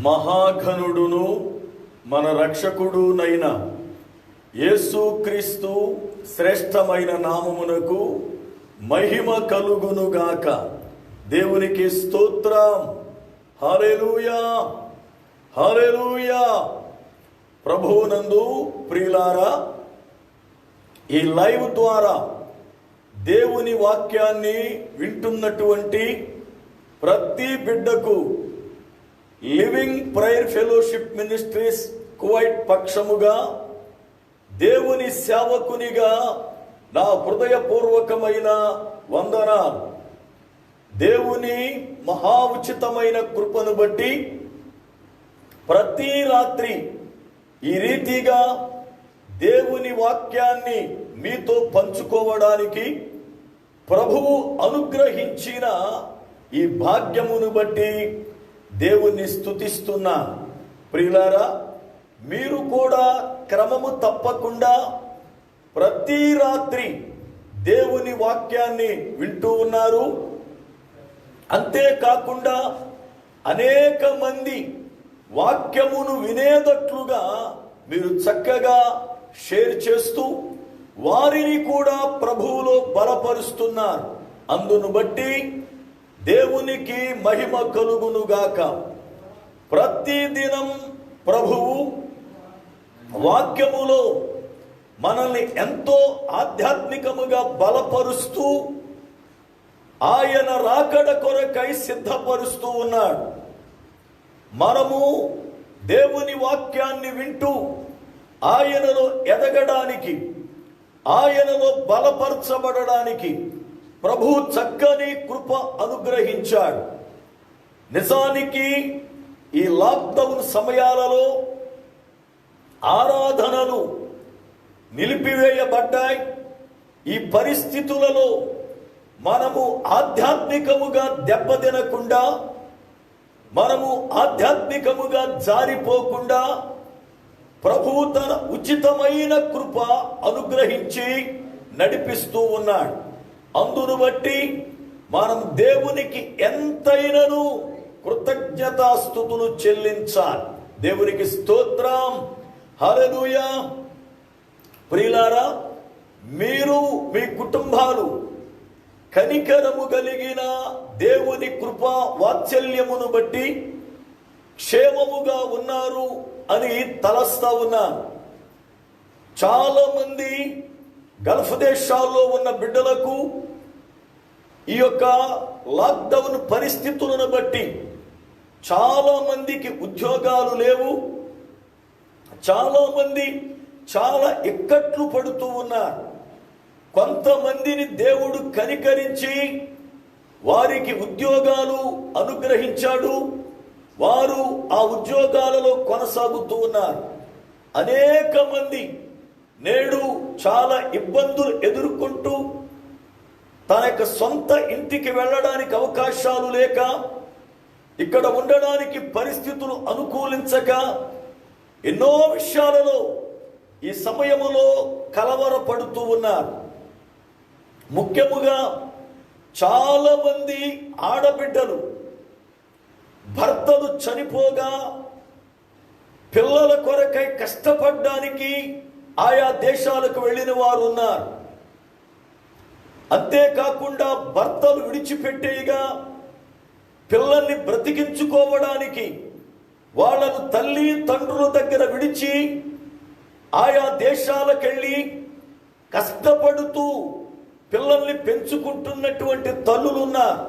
మహాఘనుడును మన రక్షకుడునైన యేసుక్రీస్తు శ్రేష్టమైన నామమునకు మహిమ కలుగునుగాక. దేవునికి స్తోత్రం. హల్లెలూయా, హల్లెలూయా. ప్రభువునందు ప్రియులారా, ఈ లైవ్ ద్వారా దేవుని వాక్యాన్ని వింటున్నటువంటి ప్రతి బిడ్డకు living prayer fellowship ministries Kuwait పక్షముగా దేవుని సేవకునిగా నా హృదయపూర్వకమైన వందనాలు. దేవుని మహా ఉచితమైన కృపను బట్టి ప్రతి రాత్రి ఈ రీతిగా దేవుని వాక్యాన్ని మీతో పంచుకోవడానికి ప్రభువు అనుగ్రహించిన ఈ భాగ్యమును బట్టి దేవుణ్ణి స్తుతిస్తున్నా. ప్రియులారా, మీరు కూడా క్రమము తప్పకుండా ప్రతి రాత్రి దేవుని వాక్యాన్ని వింటూ ఉన్నారు. అంతేకాకుండా అనేక మంది వాక్యమును వినేటట్లుగా మీరు చక్కగా షేర్ చేస్తూ వారిని కూడా ప్రభువులో బలపరుస్తున్నారు. అందును బట్టి దేవునికి మహిమ కలుగునుగాక. ప్రతిదినం ప్రభువు వాక్యములో మనల్ని ఎంతో ఆధ్యాత్మికముగా బలపరుస్తూ ఆయన రాకడ కొరకై సిద్ధపరుస్తూ ఉన్నాడు. మనము దేవుని వాక్యాన్ని వింటూ ఆయనలో ఎదగడానికి, ఆయనలో బలపరచబడడానికి ప్రభు చక్కని కృప అనుగ్రహించాడు. నిజానికి ఈ లాక్డౌన్ సమయాలలో ఆరాధనలు నిలిపివేయబడ్డాయి. ఈ పరిస్థితులలో మనము ఆధ్యాత్మికముగా దెబ్బతినకుండా, మనము ఆధ్యాత్మికముగా జారిపోకుండా ప్రభువు తన ఉచితమైన కృప అనుగ్రహించి నడిపిస్తూ ఉన్నాడు. అందును బట్టి మనం దేవునికి ఎంతైనను కృతజ్ఞతాస్తుతులు చెల్లించాలి. దేవునికి స్తోత్రం. హల్లెలూయా. ప్రియులారా, మీరు మీ కుటుంబాలు కనికరము కలిగిన దేవుని కృప వాత్సల్యమును బట్టి క్షేమముగా ఉన్నారు అని తలస్తా ఉన్నాను. చాలా మంది గల్ఫ్ దేశాల్లో ఉన్న బిడ్డలకు ఈ యొక్క లాక్డౌన్ పరిస్థితులను బట్టి చాలా మందికి ఉద్యోగాలు లేవు. చాలా మంది చాలా ఇక్కట్లు పడుతూ ఉన్నారు. కొంతమందిని దేవుడు కనికరించి వారికి ఉద్యోగాలు అనుగ్రహించాడు. వారు ఆ ఉద్యోగాలలో కొనసాగుతూ ఉన్నారు. అనేక మంది నేడు చాలా ఇబ్బందులు ఎదుర్కొంటూ తన యొక్క సొంత ఇంటికి వెళ్ళడానికి అవకాశాలు లేక, ఇక్కడ ఉండడానికి పరిస్థితులు అనుకూలించక ఎన్నో విషయాలలో ఈ సమయములో కలవరపడుతూ ఉన్నారు. ముఖ్యముగా చాలా మంది ఆడబిడ్డలు భర్తలు చనిపోగా పిల్లల కొరకై కష్టపడడానికి ఆయా దేశాలకు వెళ్ళిన వారు ఉన్నారు. అంతేకాకుండా భర్తలు విడిచిపెట్టేయగా పిల్లల్ని బ్రతికించుకోవడానికి వాళ్ళను తల్లి తండ్రుల దగ్గర విడిచి ఆయా దేశాలకెళ్ళి కష్టపడుతూ పిల్లల్ని పెంచుకుంటున్నటువంటి తల్లులున్నారు.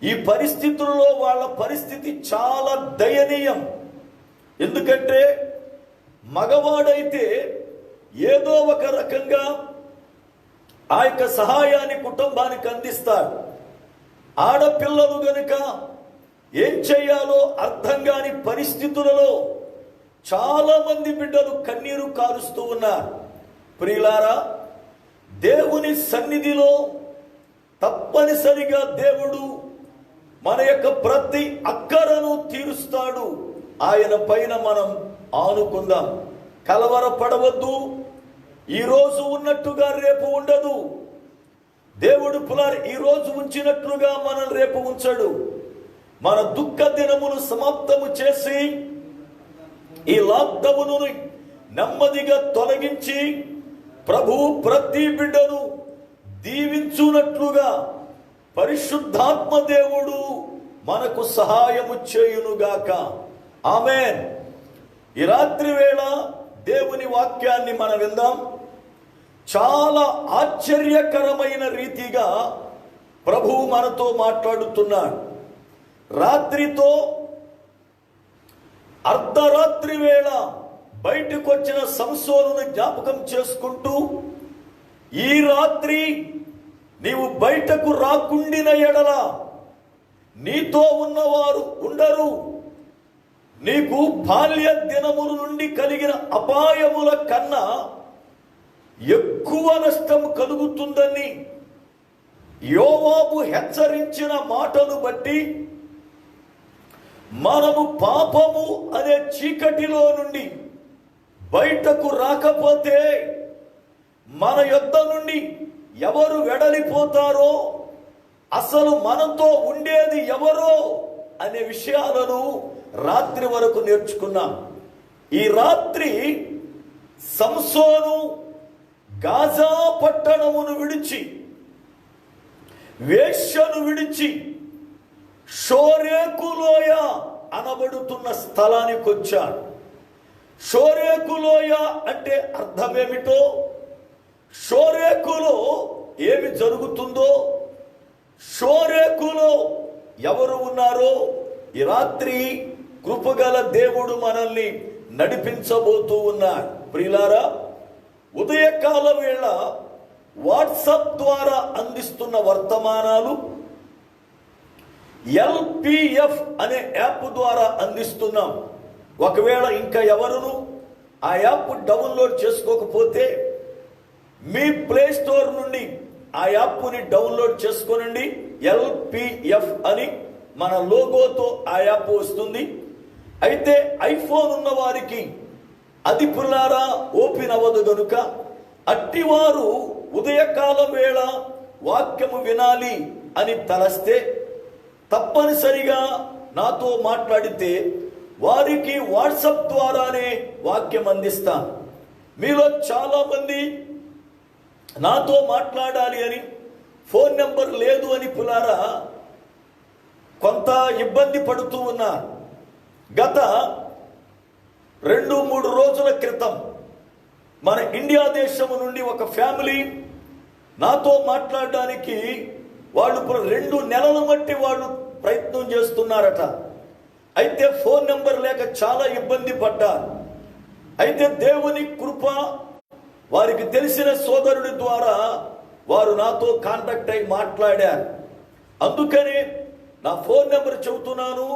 ఈ పరిస్థితుల్లో వాళ్ళ పరిస్థితి చాలా దయనీయం. ఎందుకంటే మగవాడైతే ఏదో ఒక రకంగా ఆ యొక్క సహాయాన్ని కుటుంబానికి అందిస్తాడు. ఆడపిల్లలు గనుక ఏం చేయాలో అర్థం కాని పరిస్థితులలో చాలా మంది బిడ్డలు కన్నీరు కారుస్తూ ఉన్నారు. ప్రియులారా, దేవుని సన్నిధిలో తప్పనిసరిగా దేవుడు మన యొక్క ప్రతి అక్కరను తీరుస్తాడు. ఆయన పైన మనం ఆనుకుందాం. కలవరపడవద్దు. ఈరోజు ఉన్నట్టుగా రేపు ఉండదు. దేవుడు ఈ రోజు ఉంచినట్లుగా మనం రేపు ఉంచడు. మన దుఃఖ దినములు సమాప్తము చేసి ఈ లాక్డౌన్ నెమ్మదిగా తొలగించి ప్రభువు ప్రతి బిడ్డను దీవించునట్లుగా పరిశుద్ధాత్మ దేవుడు మనకు సహాయము చేయునుగాక. ఆమేన్. ఈ రాత్రి వేళ దేవుని వాక్యాన్ని మనం విందాం. చాలా ఆశ్చర్యకరమైన రీతిగా ప్రభువు మనతో మాట్లాడుతున్నాడు. రాత్రితో అర్ధరాత్రి వేళ బయటకు వచ్చిన సంసోనును జ్ఞాపకం చేసుకుంటూ, ఈ రాత్రి నీవు బయటకు రాకుండిన ఎడల నీతో ఉన్నవారు ఉండరు, నీకు బాల్య దినముల నుండి కలిగిన అపాయముల కన్నా ఎక్కువ నష్టం కలుగుతుందని యోవాబు హెచ్చరించిన మాటను బట్టి మనము పాపము అనే చీకటిలో నుండి బయటకు రాకపోతే మన యొద్ద నుండి ఎవరు వెడలిపోతారో, అసలు మనతో ఉండేది ఎవరో అనే విషయాలను రాత్రి వరకు నేర్చుకున్నాం. ఈ రాత్రి సంసోను గాజా పట్టణమును విడిచి, వేశ్యను విడిచి షోరేకులోయ అనబడుతున్న స్థలానికి వచ్చాడు. షోరేకులోయ అంటే అర్థమేమిటో, షోరేకులో ఏమి జరుగుతుందో, షోరేకులో ఎవరు ఉన్నారో ఈ రాత్రి కృపగల దేవుడు మనల్ని నడిపించబోతూ ఉన్నాడు. ప్రియులారా, ఉదయకాల వేళ వాట్సాప్ ద్వారా అందిస్తున్న వర్తమానాలు LPF అనే యాప్ ద్వారా అందిస్తున్నాం. ఒకవేళ ఇంకా ఎవరును ఆ యాప్ డౌన్లోడ్ చేసుకోకపోతే మీ ప్లే స్టోర్ నుండి ఆ యాప్ని డౌన్లోడ్ చేసుకోనండి. LPF అని మన లోగోతో ఆ యాప్ వస్తుంది. అయితే ఐఫోన్ ఉన్న వారికి అది పుల్లారా ఓపెన్ అవ్వదు గనుక అట్టివారు ఉదయకాల వేళ వాక్యము వినాలి అని తలస్తే తప్పనిసరిగా నాతో మాట్లాడితే వారికి వాట్సాప్ ద్వారానే వాక్యం అందిస్తాను. మీలో చాలా మంది నాతో మాట్లాడాలి అని ఫోన్ నెంబర్ లేదు అని పులారా కొంత ఇబ్బంది పడుతూ ఉన్నారు. గత 2-3 రోజుల క్రితం మన ఇండియా దేశం నుండి ఒక ఫ్యామిలీ నాతో మాట్లాడడానికి వాళ్ళు 2 నెలల మట్టి వాళ్ళు ప్రయత్నం చేస్తున్నారట. అయితే ఫోన్ నెంబర్ లేక చాలా ఇబ్బంది పడ్డారు. అయితే దేవుని కృప, వారికి తెలిసిన సోదరుడి ద్వారా వారు నాతో కాంటాక్ట్ అయి మాట్లాడారు. అందుకని నా ఫోన్ నెంబర్ చెబుతున్నాను.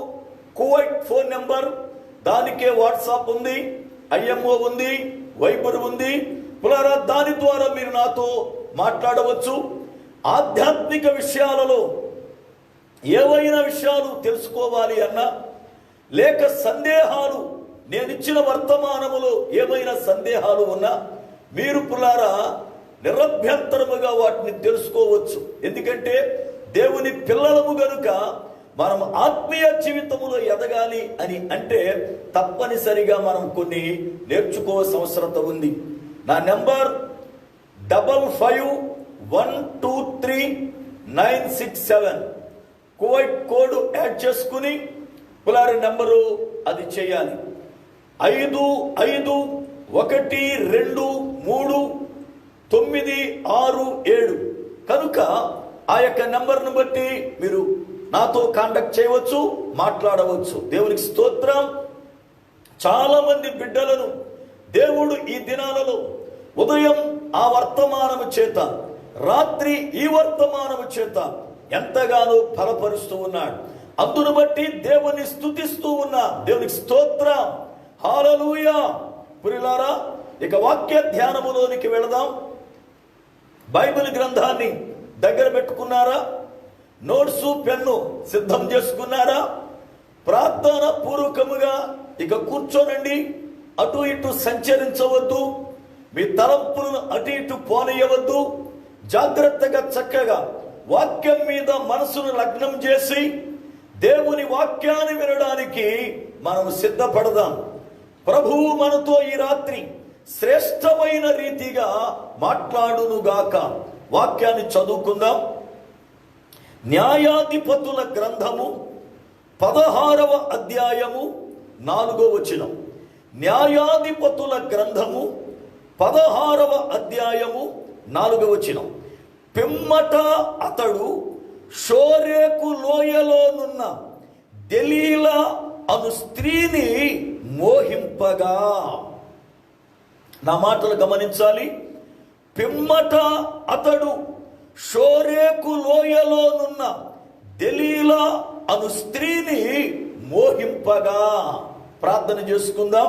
కువైట్ ఫోన్ నెంబర్, దానికే వాట్సాప్ ఉంది, IMO ఉంది, వైబర్ ఉంది. పులారా దాని ద్వారా మీరు నాతో మాట్లాడవచ్చు. ఆధ్యాత్మిక విషయాలలో ఏవైనా విషయాలు తెలుసుకోవాలి అన్నా, లేక సందేహాలు, నేనిచ్చిన వర్తమానములో ఏమైనా సందేహాలు ఉన్నా మీరు పులారా నిరభ్యంతరముగా వాటిని తెలుసుకోవచ్చు. ఎందుకంటే దేవుని పిల్లలము గనుక మనం ఆత్మీయ జీవితములో ఎదగాలి అని అంటే తప్పనిసరిగా మనం కొన్ని నేర్చుకోవాల్సిన అవసరత ఉంది. నా నెంబర్ 55123967. కువైట్ కోడ్ యాడ్ చేసుకుని పులారి నెంబరు అది చేయాలి. 55123967. కనుక ఆ యొక్క నెంబర్ను బట్టి మీరు నాతో కాంటాక్ట్ చేయవచ్చు, మాట్లాడవచ్చు. దేవునికి స్తోత్రం. చాలా మంది బిడ్డలను దేవుడు ఈ దినాలలో ఉదయం ఆ వర్తమానము చేత, రాత్రి ఈ వర్తమానము చేత ఎంతగానో బలపరుస్తూ ఉన్నాడు. అందును బట్టి దేవుని స్తుతిస్తూ ఉన్నా. దేవునికి స్తోత్రం. హల్లెలూయా. ప్రియులారా, ఇక వాక్య ధ్యానములోనికి వెళదాం. బైబిల్ గ్రంథాన్ని దగ్గర పెట్టుకున్నారా? నోట్సు పెన్ను సిద్ధం చేసుకున్నారా? ప్రార్థన పూర్వకముగా ఇక కూర్చోనండి. అటు ఇటు సంచరించవద్దు, మీ తలంపులను అటు ఇటు పోనీయవద్దు. జాగ్రత్తగా చక్కగా వాక్యం మీద మనసును లగ్నం చేసి దేవుని వాక్యాన్ని వినడానికి మనం సిద్ధపడదాం. ప్రభువు మనతో ఈ రాత్రి శ్రేష్టమైన రీతిగా మాట్లాడునుగాక. వాక్యాన్ని చదువుకుందాం. న్యాయాధిపతుల గ్రంథము 16వ అధ్యాయము 4వ వచనం. న్యాయాధిపతుల గ్రంథము 16వ అధ్యాయము 4వ వచనం. పిమ్మట అతడు షోరేకు లోయలోనున్న దెలీలా అను స్త్రీని మోహింపగా. నా మాటలు గమనించాలి. పిమ్మట అతడు షోరేకు లోయలోనున్న దెలీలా అను స్త్రీని మోహింపగా. ప్రార్థన చేసుకుందాం.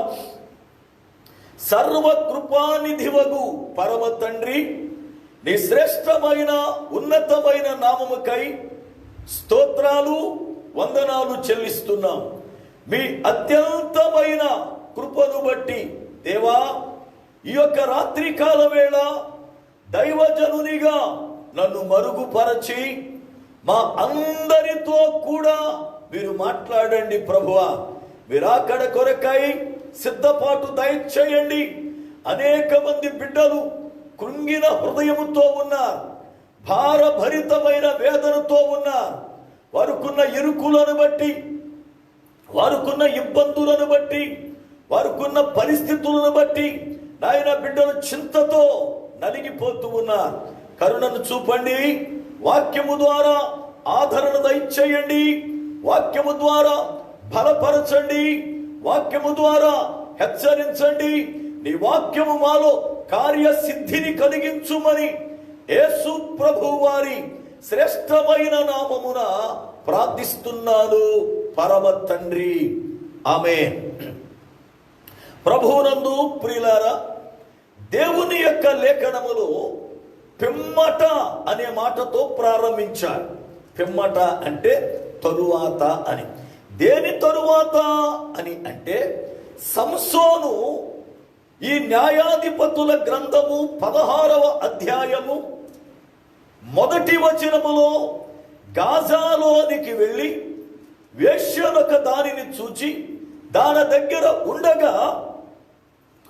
సర్వకృపానిధివగు పరమ తండ్రి, నీ శ్రేష్టమైన ఉన్నతమైన నామముకై స్తోత్రాలు వందనాలు చెల్లిస్తున్నాం. మీ అత్యంతమైన కృపను బట్టి దేవా, ఈ యొక్క రాత్రికాల వేళ దైవజనునిగా నన్ను మరుగుపరచి మా అందరితో కూడా మీరు మాట్లాడండి ప్రభువా. మీరు అక్కడ కొరకై సిద్ధపాటు దయచేయండి. అనేక మంది బిడ్డలు కృంగిన హృదయముతో ఉన్నారు, భారభరితమైన వేదనతో ఉన్నారు. వారుకున్న ఇరుకులను బట్టి, వారుకున్న ఇబ్బందులను బట్టి, వారుకున్న పరిస్థితులను బట్టి నాయన బిడ్డలు చింతతో నలిగిపోతూ ఉన్నారు. కరుణను చూపండి. వాక్యము ద్వారా ఆదరణ దయచేయండి. వాక్యము ద్వారా బలపరచండి. వాక్యము ద్వారా హెచ్చరించండి. నీ వాక్యము మాలో కార్యసిద్ధిని కలిగించుమని యేసు ప్రభు వారి శ్రేష్టమైన నామమున ప్రార్థిస్తున్నాను పరమ తండ్రి. ఆమేన్. ప్రభువునందు ప్రియులారా, దేవుని యొక్క లేఖనములో పిమ్మట అనే మాటతో ప్రారంభించారు. పిమ్మట అంటే తరువాత అని. దేని తరువాత అని అంటే సంసోను ఈ న్యాయాధిపతుల గ్రంథము 16వ అధ్యాయము 1వ వచనములో గాజాలోనికి వెళ్ళి వేశ్యనొక దానిని చూచి దాని దగ్గర ఉండగా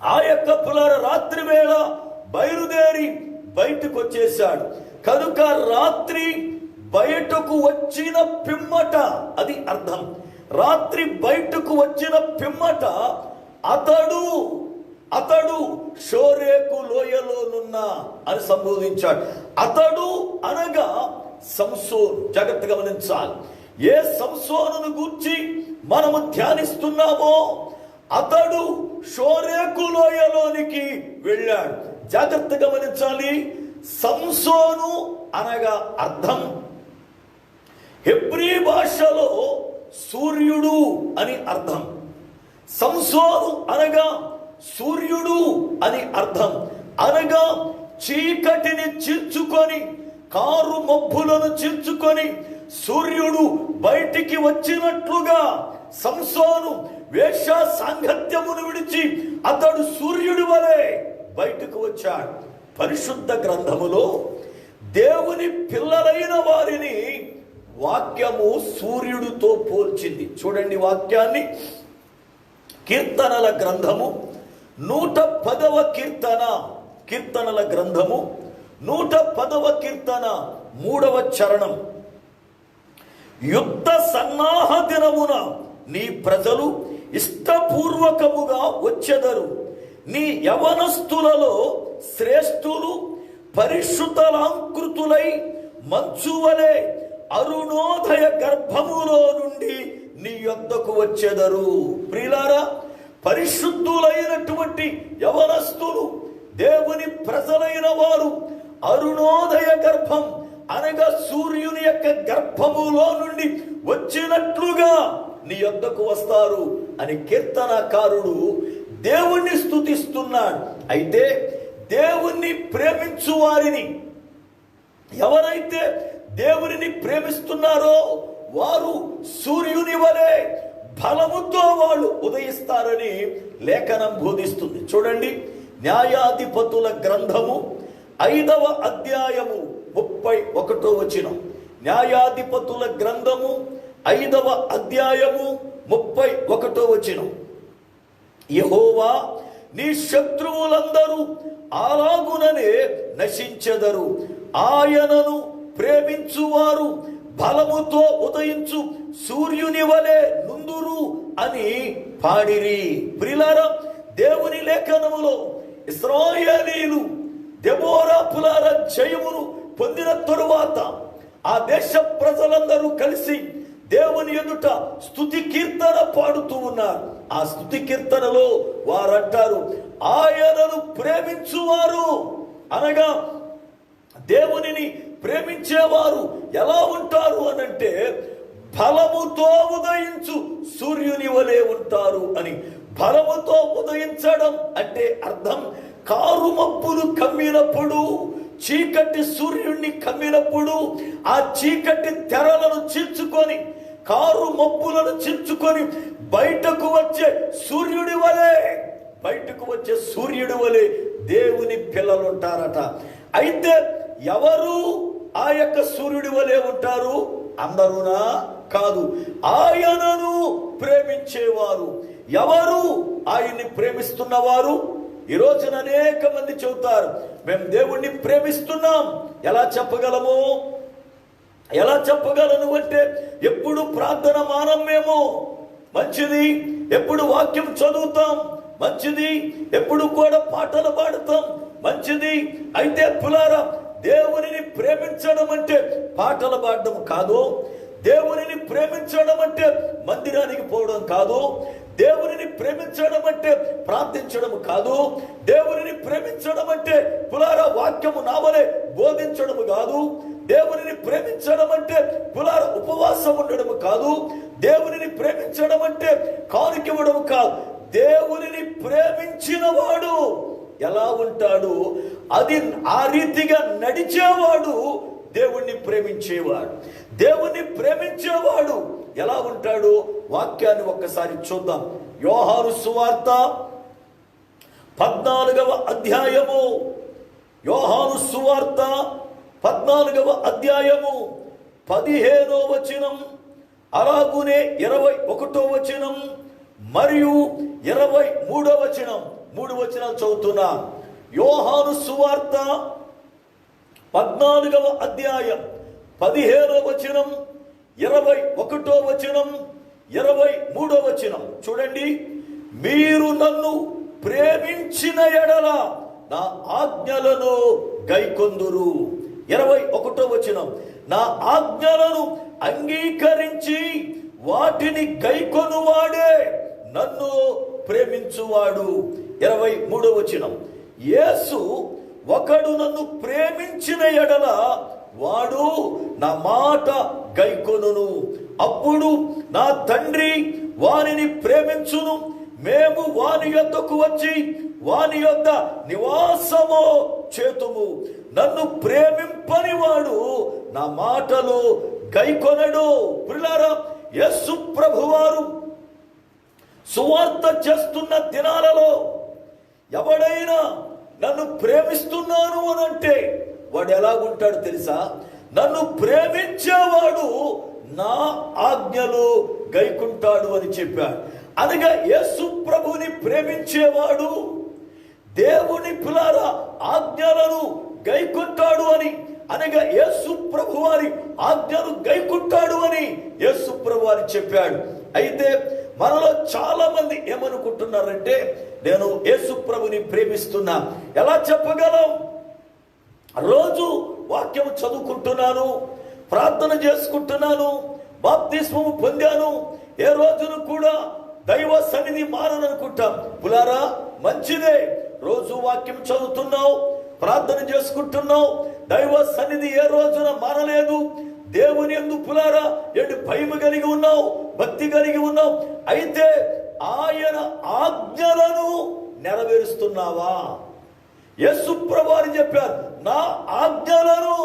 ఆ యొక్క పులర రాత్రి వేళ బయలుదేరి బయటకు వచ్చేశాడు. కనుక రాత్రి బయటకు వచ్చిన పిమ్మట, అది అర్థం. రాత్రి బయటకు వచ్చిన పిమ్మట అతడు షోరేకు లోయలోనున్న అని సంబోధించాడు. అతడు అనగా సంసోను. జాగ్రత్తగా గమనించాలి. ఏ సంసోనును గూర్చి మనము ధ్యానిస్తున్నామో అతడు షోరేకు లోయలోనికి వెళ్ళాడు. జాగ్రత్తగా గమనించాలి. సంసోను అనగా అర్థం హెబ్రీ భాషలో సూర్యుడు అని అర్థం. సంసోను అనగా సూర్యుడు అని అర్థం. అనగా చీకటిని చీల్చుకొని, కారు మబ్బులను చీల్చుకొని సూర్యుడు బయటికి వచ్చినట్లుగా సంసోను వేశ్య సాంగత్యమును విడిచి అతడు సూర్యుడి వలె బయటకు వచ్చాడు. పరిశుద్ధ గ్రంథములో దేవుని పిల్లలైన వారిని వాక్యము సూర్యుడితో పోల్చింది. చూడండి వాక్యాన్ని. కీర్తనల గ్రంథము 110వ కీర్తన, కీర్తనల గ్రంథము 110వ కీర్తన 3వ చరణం. యుద్ధ సన్నాహ దినమున నీ ప్రజలు ఇష్టపూర్వకముగా వచ్చెదరు. నీ యవనస్తులలో శ్రేష్ఠులు పరిశుద్ధలాంకృతులై మంచువలే అరుణోదయ గర్భములో నుండి నీ యొద్దకు వచ్చెదరు. ప్రియులారా, పరిశుద్ధులైనటువంటి యవనస్తులు, దేవుని ప్రజలైన వారు అరుణోదయ గర్భం అనగా సూర్యుని యొక్క గర్భములో నుండి వచ్చినట్లుగా నీ యొద్దకు వస్తారు అని కీర్తనకారుడు దేవుణ్ణి స్తుతిస్తున్నాడు. అయితే దేవుణ్ణి ప్రేమించు వారిని, ఎవరైతే దేవునిని ప్రేమిస్తున్నారో వారు సూర్యుని వలె బలముతో వాళ్ళు ఉదయిస్తారని లేఖనం బోధిస్తుంది. చూడండి, న్యాయాధిపతుల గ్రంథము 5వ అధ్యాయము 31వ వచనం. న్యాయాధిపతుల గ్రంథము 5వ అధ్యాయము 31వ వచనం. యెహోవా నీ శత్రువులందరూ అలాగుననే నశించెదరు, ఆయనను ప్రేమించువారు బలముతో ఉదయించు సూర్యుని వలె నుందురు అని పాడిరి. ప్రియులారా, దేవుని లేఖనములో ఇశ్రాయేలీయులు దెబోరా పులార జయమును పొందిన తరువాత ఆ దేశ ప్రజలందరూ కలిసి దేవుని ఎదుట స్తుతి కీర్తన పాడుతూ ఉన్నారు. ఆ స్తుతి కీర్తనలో వారంటారు, ఆయనను ప్రేమించువారు అనగా దేవునిని ప్రేమించేవారు ఎలా ఉంటారు అనంటే బలముతో ఉదయించు సూర్యుని వలె ఉంటారు అని. బలముతో ఉదయించడం అంటే అర్థం, కారు మబ్బులు కమ్మినప్పుడు, చీకటి సూర్యుడిని కమ్మినప్పుడు ఆ చీకటి తెరలను చీల్చుకొని, కారు మబ్బులను చీల్చుకొని బయటకు వచ్చే సూర్యుడి వలె దేవుని పిల్లలు ఉంటారట. అయితే ఎవరు ఆ యొక్క సూర్యుడి వలె ఉంటారు? అందరునా? కాదు, ఆయనను ప్రేమించేవారు. ఎవరు ఆయన్ని ప్రేమిస్తున్నవారు? ఈ రోజున అనేక మంది చెబుతారు, మేము దేవుణ్ణి ప్రేమిస్తున్నాం. ఎలా చెప్పగలను అంటే, ఎప్పుడు ప్రార్థన మానం మేము, మంచిది. ఎప్పుడు వాక్యం చదువుతాం, మంచిది. ఎప్పుడు కూడా పాటలు పాడుతాం, మంచిది. అయితే పులారా, దేవునిని ప్రేమించడం అంటే పాటలు పాడడం కాదు. దేవునిని ప్రేమించడం అంటే మందిరానికి పోవడం కాదు. దేవునిని ప్రేమించడం అంటే ప్రార్థించడం కాదు. దేవునిని ప్రేమించడం అంటే పులారా వాక్యము నావలే బోధించడం కాదు. దేవునిని ప్రేమించడం అంటే పులారా ఉపవాసం ఉండడం కాదు. దేవునిని ప్రేమించడం అంటే కానుకివ్వడం కాదు. దేవునిని ప్రేమించిన వాడు ఎలా ఉంటాడు? అది ఆ రీతిగా నడిచేవాడు దేవుణ్ణి ప్రేమించేవాడు. దేవుణ్ణి ప్రేమించేవాడు ఎలా ఉంటాడు? వాక్యాన్ని ఒక్కసారి చూద్దాం. యోహాను సువార్త 14వ అధ్యాయము, యోహాను సువార్త 14వ అధ్యాయము 15వ వచనం, అలాగునే 21వ వచనం మరియు 23వ వచనం, 3 వచనాలు చదువుతున్నా. యోహాను సువార్త 14వ అధ్యాయం 15వ వచనం, 21వ వచనం, 23వ వచనం చూడండి. మీరు నన్ను ప్రేమించిన ఎడల నా ఆజ్ఞలను గైకొందురు. 21వ వచనం, నా ఆజ్ఞలను అంగీకరించి వాటిని గైకొనువాడే నన్ను ప్రేమించువాడు. 23వ వచనం, యేసు ఒకడు నన్ను ప్రేమించిన ఎడల వాడు నా మాట గైకొనును, అప్పుడు నా తండ్రి వానిని ప్రేమించును, మేము వాని యొద్దకు వచ్చి వాని యొద్ద నివాసము చేతుము. నన్ను ప్రేమింపని వాడు నా మాటలు గైకొనడు. ప్రియులారా, యేసు ప్రభువారు సువార్త చేస్తున్న దినాలలో ఎవడైనా నన్ను ప్రేమిస్తున్నాను అని అంటే వాడు ఎలాగుంటాడు తెలుసా? నన్ను ప్రేమించేవాడు నా ఆజ్ఞలు గైకుంటాడు అని చెప్పాడు. అనగా యేసు ప్రభుని ప్రేమించేవాడు దేవుని పిల్లారా ఆజ్ఞలను గైకుంటాడు అని, అనగా యేసు ప్రభు వారి ఆజ్ఞలు గైకుంటాడు అని యేసు ప్రభు వారు చెప్పాడు. అయితే మనలో చాలా మంది ఏమనుకుంటున్నారంటే, నేను యేసు ప్రభుని ప్రేమిస్తున్నా. ఎలా చెప్పగలం? రోజు వాక్యం చదువుకుంటున్నాను, ప్రార్థన చేసుకుంటున్నాను, బాప్తిస్మము పొందాను, ఏ రోజును కూడా దైవ సన్నిధి మారననుకుంటాం. పులారా, మంచిదే, రోజు వాక్యం చదువుతున్నావు, ప్రార్థన చేసుకుంటున్నావు, దైవ సన్నిధి ఏ రోజున మారలేదు. దేవుని యందు పులారా ఏంటి భయం కలిగి ఉన్నావు, భక్తి కలిగి ఉన్నావు. అయితే ఆయన ఆజ్ఞలను నెరవేరుస్తున్నావా? యేసు ప్రభువు చెప్పారు, నా ఆజ్ఞలను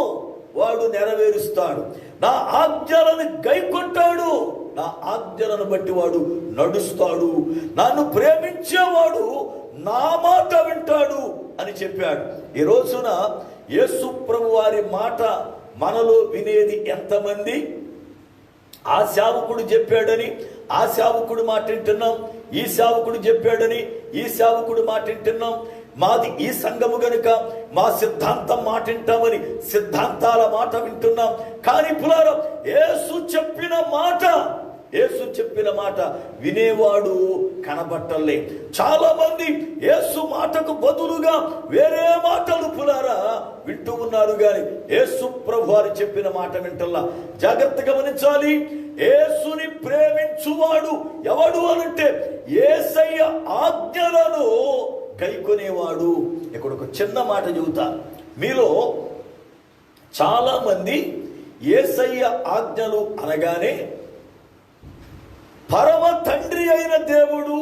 వాడు నెరవేరుస్తాడు, నా ఆజ్ఞలను గైకొంటాడు, నా ఆజ్ఞలను బట్టి వాడు నడుస్తాడు, నన్ను ప్రేమించేవాడు నా మాట వింటాడు అని చెప్పాడు. ఈ రోజున యేసు ప్రభువు వారి మాట మనలో వినేది ఎంతమంది? ఆ సేవకుడు చెప్పాడని ఆ సేవకుడు మాట వింటున్నాం, ఈ సేవకుడు చెప్పాడని ఈ సేవకుడు మాట వింటున్నాం. మాది ఈ సంఘము గనుక మా సిద్ధాంతం మాట వింటామని సిద్ధాంతాల మాట వింటున్నాం. కానీ పులారం యేసు చెప్పిన మాట వినేవాడు కనబట్టలే. చాలా మంది యేసు మాటకు బదులుగా వేరే మాటలు పులారా వింటూ ఉన్నారు, గాని యేసు ప్రభు వారు చెప్పిన మాట వింటల్లా. జాగ్రత్తగా గమనించాలి. యేసుని ప్రేమించువాడు ఎవడు అనంటే యేసయ్య ఆజ్ఞలను గైకొనేవాడు. ఇక్కడ ఒక చిన్న మాట చెబుతా. మీలో చాలా మంది యేసయ్య ఆజ్ఞలు అనగానే పరమ తండ్రి అయిన దేవుడు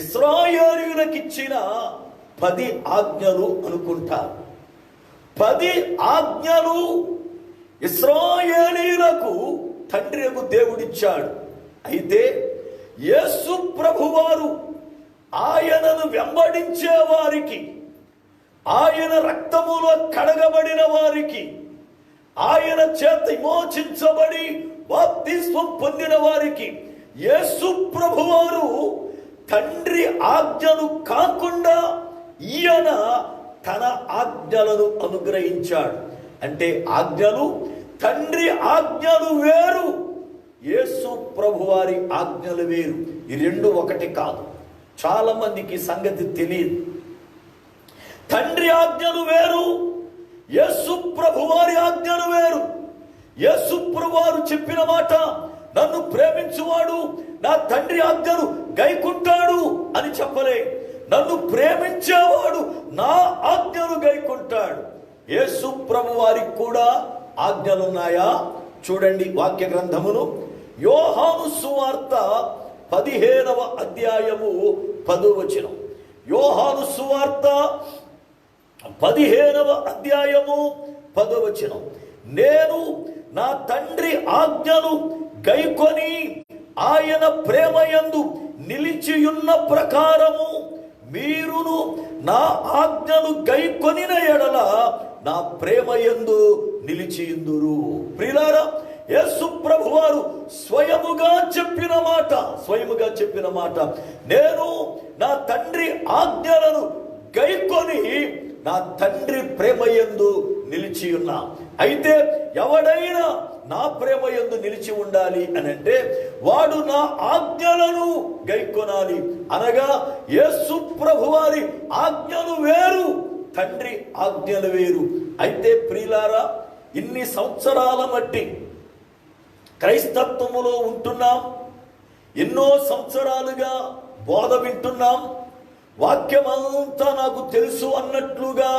ఇశ్రాయేలీయులకు ఇచ్చిన 10 ఆజ్ఞలు అనుకుంటారు. 10 ఆజ్ఞలు ఇశ్రాయేలీయులకు తండ్రి యొక్క దేవుడిచ్చాడు. అయితే యేసు ప్రభువారు ఆయనను వెంబడించే వారికి, ఆయన రక్తములో కడగబడిన వారికి, ఆయన చేత విమోచించబడి బాప్తిస్మం పొందిన వారికి యేసు ప్రభువారు తండ్రి ఆజ్ఞలు కాకుండా ఈయన తన ఆజ్ఞలను అనుగ్రహించాడు. అంటే ఆజ్ఞలు, తండ్రి ఆజ్ఞలు వేరు, యేసు ప్రభువారి ఆజ్ఞలు వేరు. ఈ రెండు ఒకటి కాదు. చాలా మందికి సంగతి తెలియదు. తండ్రి ఆజ్ఞలు వేరు, యేసు ప్రభువారి ఆజ్ఞలు వేరు. యేసు ప్రభువారు చెప్పిన మాట, నన్ను ప్రేమించువాడు నా తండ్రి ఆజ్ఞలు గైకుంటాడు అని చెప్పలే. నన్ను ప్రేమించేవాడు నా ఆజ్ఞలు గైకుంటాడు. యేసు ప్రభువారికి కూడా ఆజ్ఞలున్నాయా? చూడండి వాక్య గ్రంథమును. యోహాను సువార్త 15వ అధ్యాయము 10వ వచనం. యోహాను సువార్త 15వ అధ్యాయము 10వ వచనం. నేను నా తండ్రి ఆజ్ఞలు గైకొని ఆయన ప్రేమయందు నిలిచియున్న ప్రకారము మీరును నా ఆజ్ఞలు గైకొనిన ఎడల నా ప్రేమయందు నిలిచియుందురు. ప్రియులారా, యేసు ప్రభువారు స్వయముగా చెప్పిన మాట, నేను నా తండ్రి ఆజ్ఞలను గైకొని నా తండ్రి ప్రేమయందు నిలిచి ఉన్నా. అయితే ఎవడైనా నా ప్రేమయందు నిలిచి ఉండాలి అని అంటే వాడు నా ఆజ్ఞలను గైకొనాలి. అనగా యేసు ప్రభువారి ఆజ్ఞలు వేరు, తండ్రి ఆజ్ఞలు వేరు. అయితే ప్రియులారా, ఇన్ని సంవత్సరాల మట్టి క్రైస్తత్వములో ఉంటున్నాం, ఎన్నో సంవత్సరాలుగా బోధ వింటున్నాం, వాక్యమంతా నాకు తెలుసు అన్నట్లుగా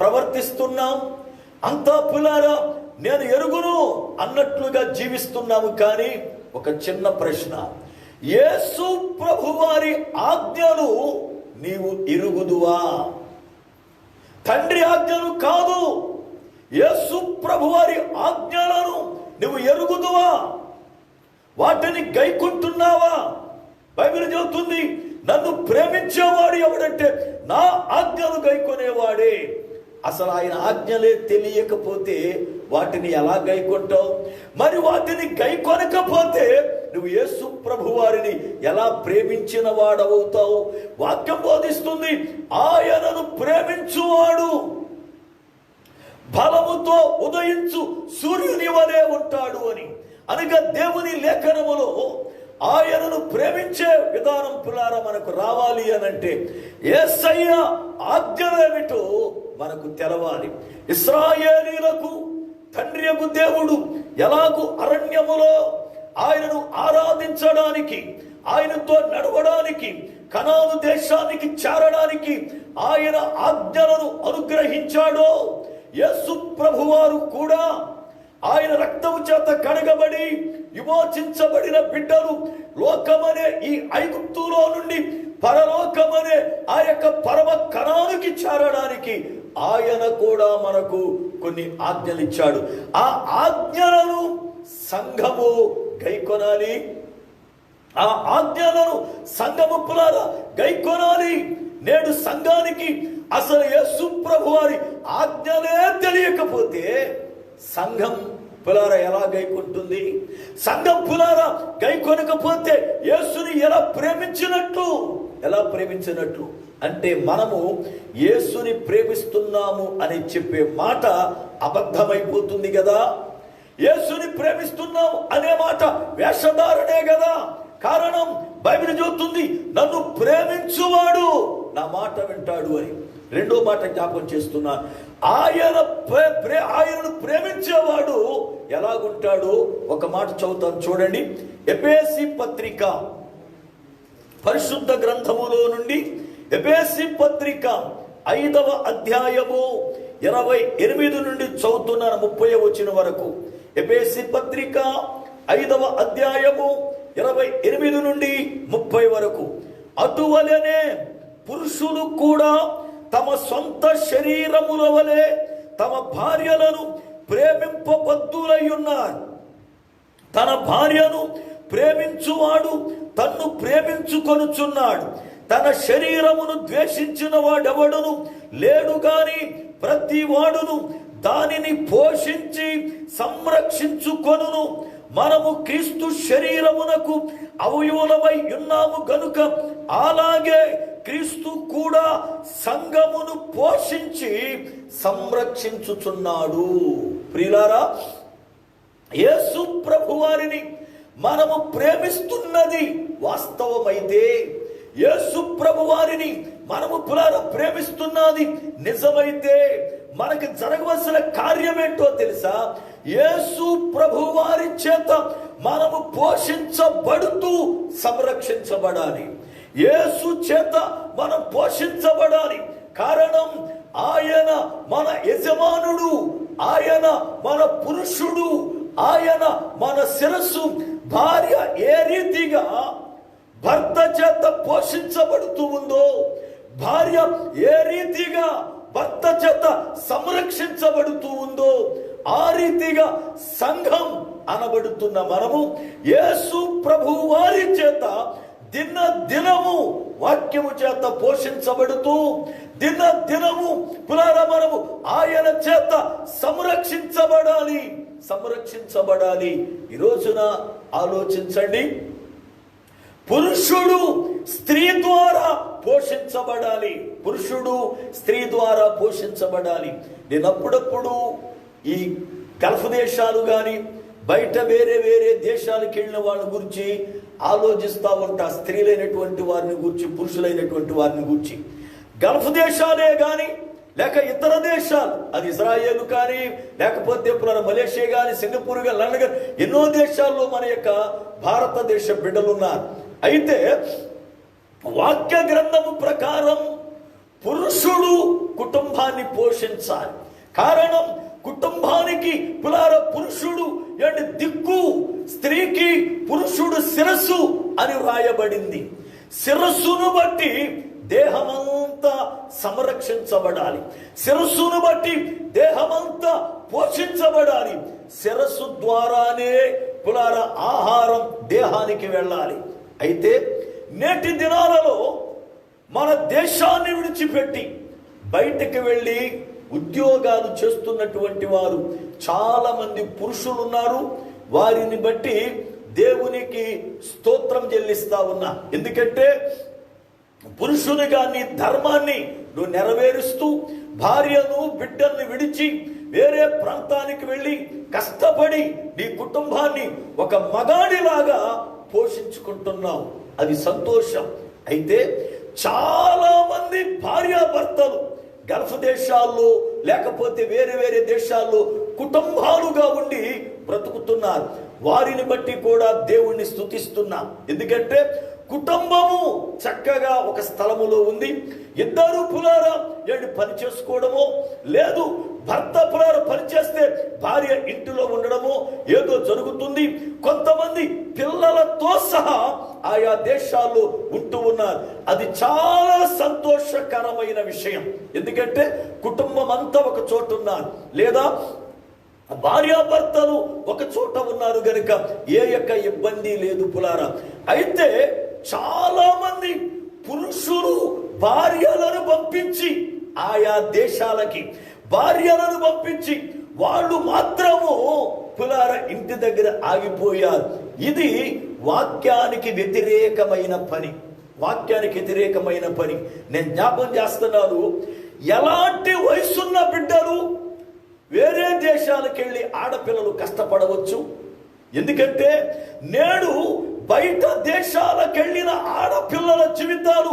ప్రవర్తిస్తున్నాం, అంతా పులారా నేను ఎరుగును అన్నట్లుగా జీవిస్తున్నాము. కానీ ఒక చిన్న ప్రశ్న, యేసు ప్రభువారి ఆజ్ఞలు నీవు ఎరుగుదువా? తండ్రి ఆజ్ఞలు కాదు, యేసు ప్రభువారి ఆజ్ఞలను నువ్వు ఎరుగుదువా? వాటిని గైకుంటున్నావా? బైబిల్ చెబుతుంది, నన్ను ప్రేమించేవాడు ఎవడంటే నా ఆజ్ఞలు గైకొనేవాడే. అసలు ఆయన ఆజ్ఞలే తెలియకపోతే వాటిని ఎలా గైకొంటావు? మరి వాటిని గైకొనకపోతే నువ్వు యేసు ప్రభు వారిని ఎలా ప్రేమించిన వాడవుతావు? వాక్యం బోధిస్తుంది, ఆయనను ప్రేమించువాడు బలముతో ఉదయించు సూర్యుని వలె ఉంటాడు అని. అనగా దేవుని లేఖనములో ఆయనను ప్రేమించే విధానం పులారా మనకు రావాలి అనంటే యేసయ్య ఆజ్ఞలేమిటో మనకు తెలవాలి. ఇశ్రాయేలీయులకు తండ్రియగు దేవుడు ఎలాగూ అరణ్యములో ఆయనను ఆరాధించడానికి, ఆయనతో నడవడానికి, కనాను దేశానికి చేరడానికి ఆయన ఆజ్ఞలను అనుగ్రహించాడో, యేసు ప్రభువారు కూడా ఆయన రక్తము చేత కడగబడి విమోచించబడిన బిడ్డలు లోకమనే ఈ ఐగుప్తులో నుండి పరలోకమనే ఆ యొక్క పరమ కణానికి చేరడానికి ఆయన కూడా మనకు కొన్ని ఆజ్ఞలు ఇచ్చాడు. ఆ ఆజ్ఞలను సంఘము గైకొనాలి. ఆ ఆజ్ఞలను సంఘము పులారా గైకొనాలి. నేడు సంఘానికి అసలు యేసు ప్రభువారి ఆజ్ఞలే తెలియకపోతే సంఘం పులారా ఎలా గైకుంటుంది? సంఘం పులారా గైకొనకపోతే యేసుని ఎలా ప్రేమించినట్లు అంటే మనము యేసుని ప్రేమిస్తున్నాము అని చెప్పే మాట అబద్ధమైపోతుంది కదా. యేసుని ప్రేమిస్తున్నాము అనే మాట వేషధారణే కదా. కారణం బైబిల్ చెబుతుంది, నన్ను ప్రేమించువాడు నా మాట వింటాడు అని. రెండో మాట జ్ఞాపకం చేస్తున్నాను, ఆయనను ప్రేమించేవాడు ఎలాగుంటాడు? ఒక మాట చదువుతాను చూడండి. ఎఫెసీ పత్రిక పరిశుద్ధ గ్రంథములో నుండి ఎఫెసీ పత్రిక 5వ అధ్యాయము 28 నుండి చదువుతున్నాను 30వ వచనం వరకు. ఎఫెసీ పత్రిక 5వ అధ్యాయము 28 నుండి 30 వరకు. అటువలనే పురుషులు కూడా తమ సొంత శరీరముల వలె తమ భార్యలను ప్రేమింపబద్ధులై ఉన్నారు. తన భార్యను ప్రేమించువాడు తన్ను ప్రేమించుకొనుచున్నాడు. తన శరీరమును ద్వేషించిన వాడెవడును లేడు గాని ప్రతి వాడును దానిని పోషించి సంరక్షించుకొనును. మనము క్రీస్తు శరీరమునకు అవయవులమై ఉన్నాము గనుక అలాగే క్రీస్తు కూడా సంఘమును పోషించి సంరక్షించుచున్నాడు. ప్రియులారా, యేసు ప్రభువారిని మనము ప్రేమిస్తున్నది వాస్తవమైతే, యేసు ప్రభువారిని మనము ప్రేమిస్తున్నది నిజమైతే మనకు జరగవలసిన కార్యం ఏంటో తెలుసా? యేసు ప్రభువారి చేత మనము పోషించబడుతూ సంరక్షించబడాలి. యేసు చేత మనం పోషించబడాలి. కారణం, ఆయన మన యజమానుడు, ఆయన మన పురుషుడు, ఆయన మన శిరస్సు. భార్య ఏ రీతిగా భర్త చేత పోషించబడుతూ ఉందో, భార్య ఏ రీతిగా భర్త చేత సంరక్షించబడుతూ ఉందో, ఆ రీతిగా సంఘం అనబడుతున్న మనము యేసు ప్రభు వారి చేత దినము వాక్యము చేత పోషించబడుతూ దినము మనము ఆయన చేత సంరక్షించబడాలి. ఈ రోజున ఆలోచించండి, పురుషుడు స్త్రీ ద్వారా పోషించబడాలి. నేను అప్పుడప్పుడు ఈ గల్ఫ్ దేశాలు కానీ బయట వేరే దేశాలకు వెళ్ళిన వాళ్ళ గురించి ఆలోచిస్తూ ఉంటా. స్త్రీలైనటువంటి వారిని గురించి, పురుషులైనటువంటి వారిని గురించి. గల్ఫ్ దేశాలే కానీ లేక ఇతర దేశాలు, అది ఇజ్రాయేల్ కానీ లేకపోతే మలేషియా కానీ, సింగపూర్ కానీ, లండన్ కానీ, ఎన్నో దేశాల్లో మన యొక్క భారతదేశ బిడ్డలు ఉన్నారు. అయితే వాక్య గ్రంథము ప్రకారం పురుషుడు కుటుంబాన్ని పోషించాలి. కారణం, కుటుంబానికి పురుషుడు దిక్కు, స్త్రీకి పురుషుడు శిరస్సు అని వ్రాయబడింది. శిరస్సును బట్టి దేహమంతా సంరక్షించబడాలి. శిరస్సును బట్టి దేహమంతా పోషించబడాలి. శిరస్సు ద్వారానే ఆహారం దేహానికి వెళ్ళాలి. అయితే నేటి దినాలలో మన దేశాన్ని విడిచిపెట్టి బయటకు వెళ్ళి ఉద్యోగాలు చేస్తున్నటువంటి వారు చాలా మంది పురుషులు ఉన్నారు. వారిని బట్టి దేవునికి స్తోత్రం చెల్లిస్తా ఉన్నా. ఎందుకంటే పురుషునిగా నీ ధర్మాన్ని నువ్వు నెరవేరుస్తూ భార్యను బిడ్డల్ని విడిచి వేరే ప్రాంతానికి వెళ్ళి కష్టపడి నీ కుటుంబాన్ని ఒక మగాడిలాగా పోషించుకుంటున్నావు. అది సంతోషం. అయితే చాలా మంది భార్యాభర్తలు గల్ఫ్ దేశాల్లో లేకపోతే వేరే దేశాల్లో కుటుంబాలుగా ఉండి బ్రతుకుతున్నారు. వారిని బట్టి కూడా దేవుణ్ణి స్తుతిస్తున్నా. ఎందుకంటే కుటుంబము చక్కగా ఒక స్థలములో ఉంది. ఇద్దరు పని చేసుకోవడమో లేదు, భర్త పని చేస్తే భార్య ఇంటిలో ఉండడమో ఏదో జరుగుతుంది. కొంతమంది పిల్లలతో సహా ఆయా దేశాల్లో ఉంటూ ఉన్నారు. అది చాలా సంతోషకరమైన విషయం. ఎందుకంటే కుటుంబం అంతా ఒక చోట ఉన్నారు, లేదా భార్యాభర్తలు ఒక చోట ఉన్నారు గనుక ఏ యొక్క ఇబ్బంది లేదు పులారా. అయితే చాలా మంది పురుషులు భార్యలను పంపించి ఆయా దేశాలకి భార్యలను పంపించి వాళ్ళు మాత్రము పులార ఇంటి దగ్గర ఆగిపోయారు. ఇది వాక్యానికి వ్యతిరేకమైన పని. వాక్యానికి వ్యతిరేకమైన పని. నేను జ్ఞాపం చేస్తున్నాను, ఎలాంటి వయసున్న బిడ్డలు వేరే దేశాలకు వెళ్ళి ఆడపిల్లలు కష్టపడవచ్చు. ఎందుకంటే నేడు బయట దేశాలకు వెళ్ళిన ఆడపిల్లల జీవితాలు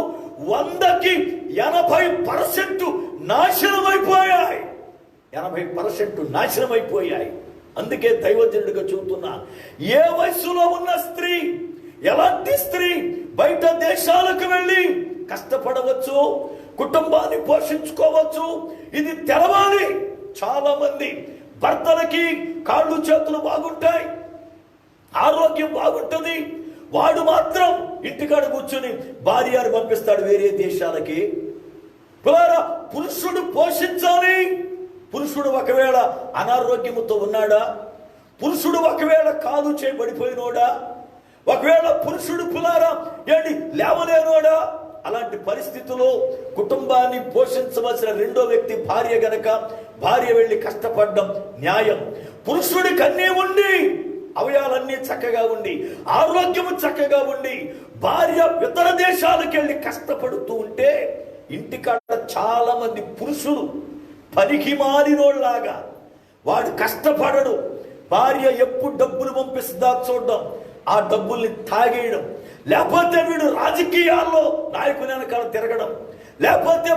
100కి 80% నాశనమైపోయాయి. 80% నాశనమైపోయాయి. అందుకే దైవజనుడిగా చెబుతున్నా, ఏ వయసులో ఉన్న స్త్రీ, ఎలాంటి స్త్రీ బయట దేశాలకు వెళ్ళి కష్టపడవచ్చు, కుటుంబాన్ని పోషించుకోవచ్చు, ఇది తెలవాలి. చాలా మంది భర్తలకి కాళ్ళు చేతులు బాగుంటాయి, ఆరోగ్యం బాగుంటుంది, వాడు మాత్రం ఇంటికాడ కూర్చుని భార్యను పంపిస్తాడు వేరే దేశాలకి. పురుషుడు పోషించాలి. పురుషుడు ఒకవేళ అనారోగ్యముతో ఉన్నాడా, పురుషుడు ఒకవేళ కాలు చేయబడిపోయినోడా, ఒకవేళ పురుషుడు ఏంటి లేవలేనోడా, అలాంటి పరిస్థితుల్లో కుటుంబాన్ని పోషించవలసిన రెండో వ్యక్తి భార్య గనక భార్య వెళ్ళి కష్టపడడం న్యాయం. పురుషుడికి అన్నీ ఉండి, అవయాలన్నీ చక్కగా ఉండి, ఆరోగ్యము చక్కగా ఉండి, భార్య ఇతర దేశాలకు వెళ్ళి కష్టపడుతూ ఉంటే ఇంటికాడ చాలా మంది పురుషులు పనికి మారినోళ్ళలాగా, వాడు కష్టపడడు, భార్య ఎప్పుడు డబ్బులు పంపిస్తుందా చూడడం, ఆ డబ్బుల్ని తాగేయడం, లేకపోతే వీడు రాజకీయాల్లో నాయకుని వెనకాల తిరగడం, లేకపోతే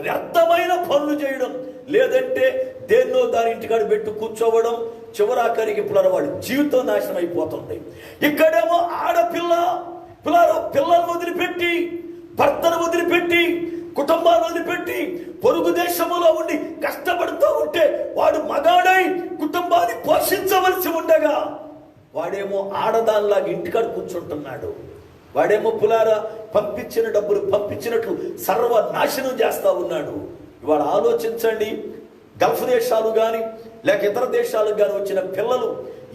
వ్యర్థమైన పనులు చేయడం, లేదంటే దేన్నో దాని ఇంటికాడ పెట్టి కూర్చోవడం, చివరాఖరికి వాడి జీవితం నాశనం అయిపోతుంది. ఇక్కడేమో ఆడపిల్ల పిల్లలను వదిలిపెట్టి, భర్తను వదిలిపెట్టి, కుటుంబాన్ని వదిలిపెట్టి పొరుగు దేశంలో ఉండి కష్టపడుతూ ఉంటే వాడు మగాడై కుటుంబాన్ని పోషించవలసి ఉండగా వాడేమో ఆడదానిలాగా ఇంటికాడ కూర్చుంటున్నాడు. వాడేమో పంపించిన డబ్బులు పంపించినట్లు సర్వనాశనం చేస్తా ఉన్నాడు. ఇవాళ ఆలోచించండి, గల్ఫ్ దేశాలు కానీ లేక ఇతర దేశాలకు కానీ వచ్చిన పిల్లలు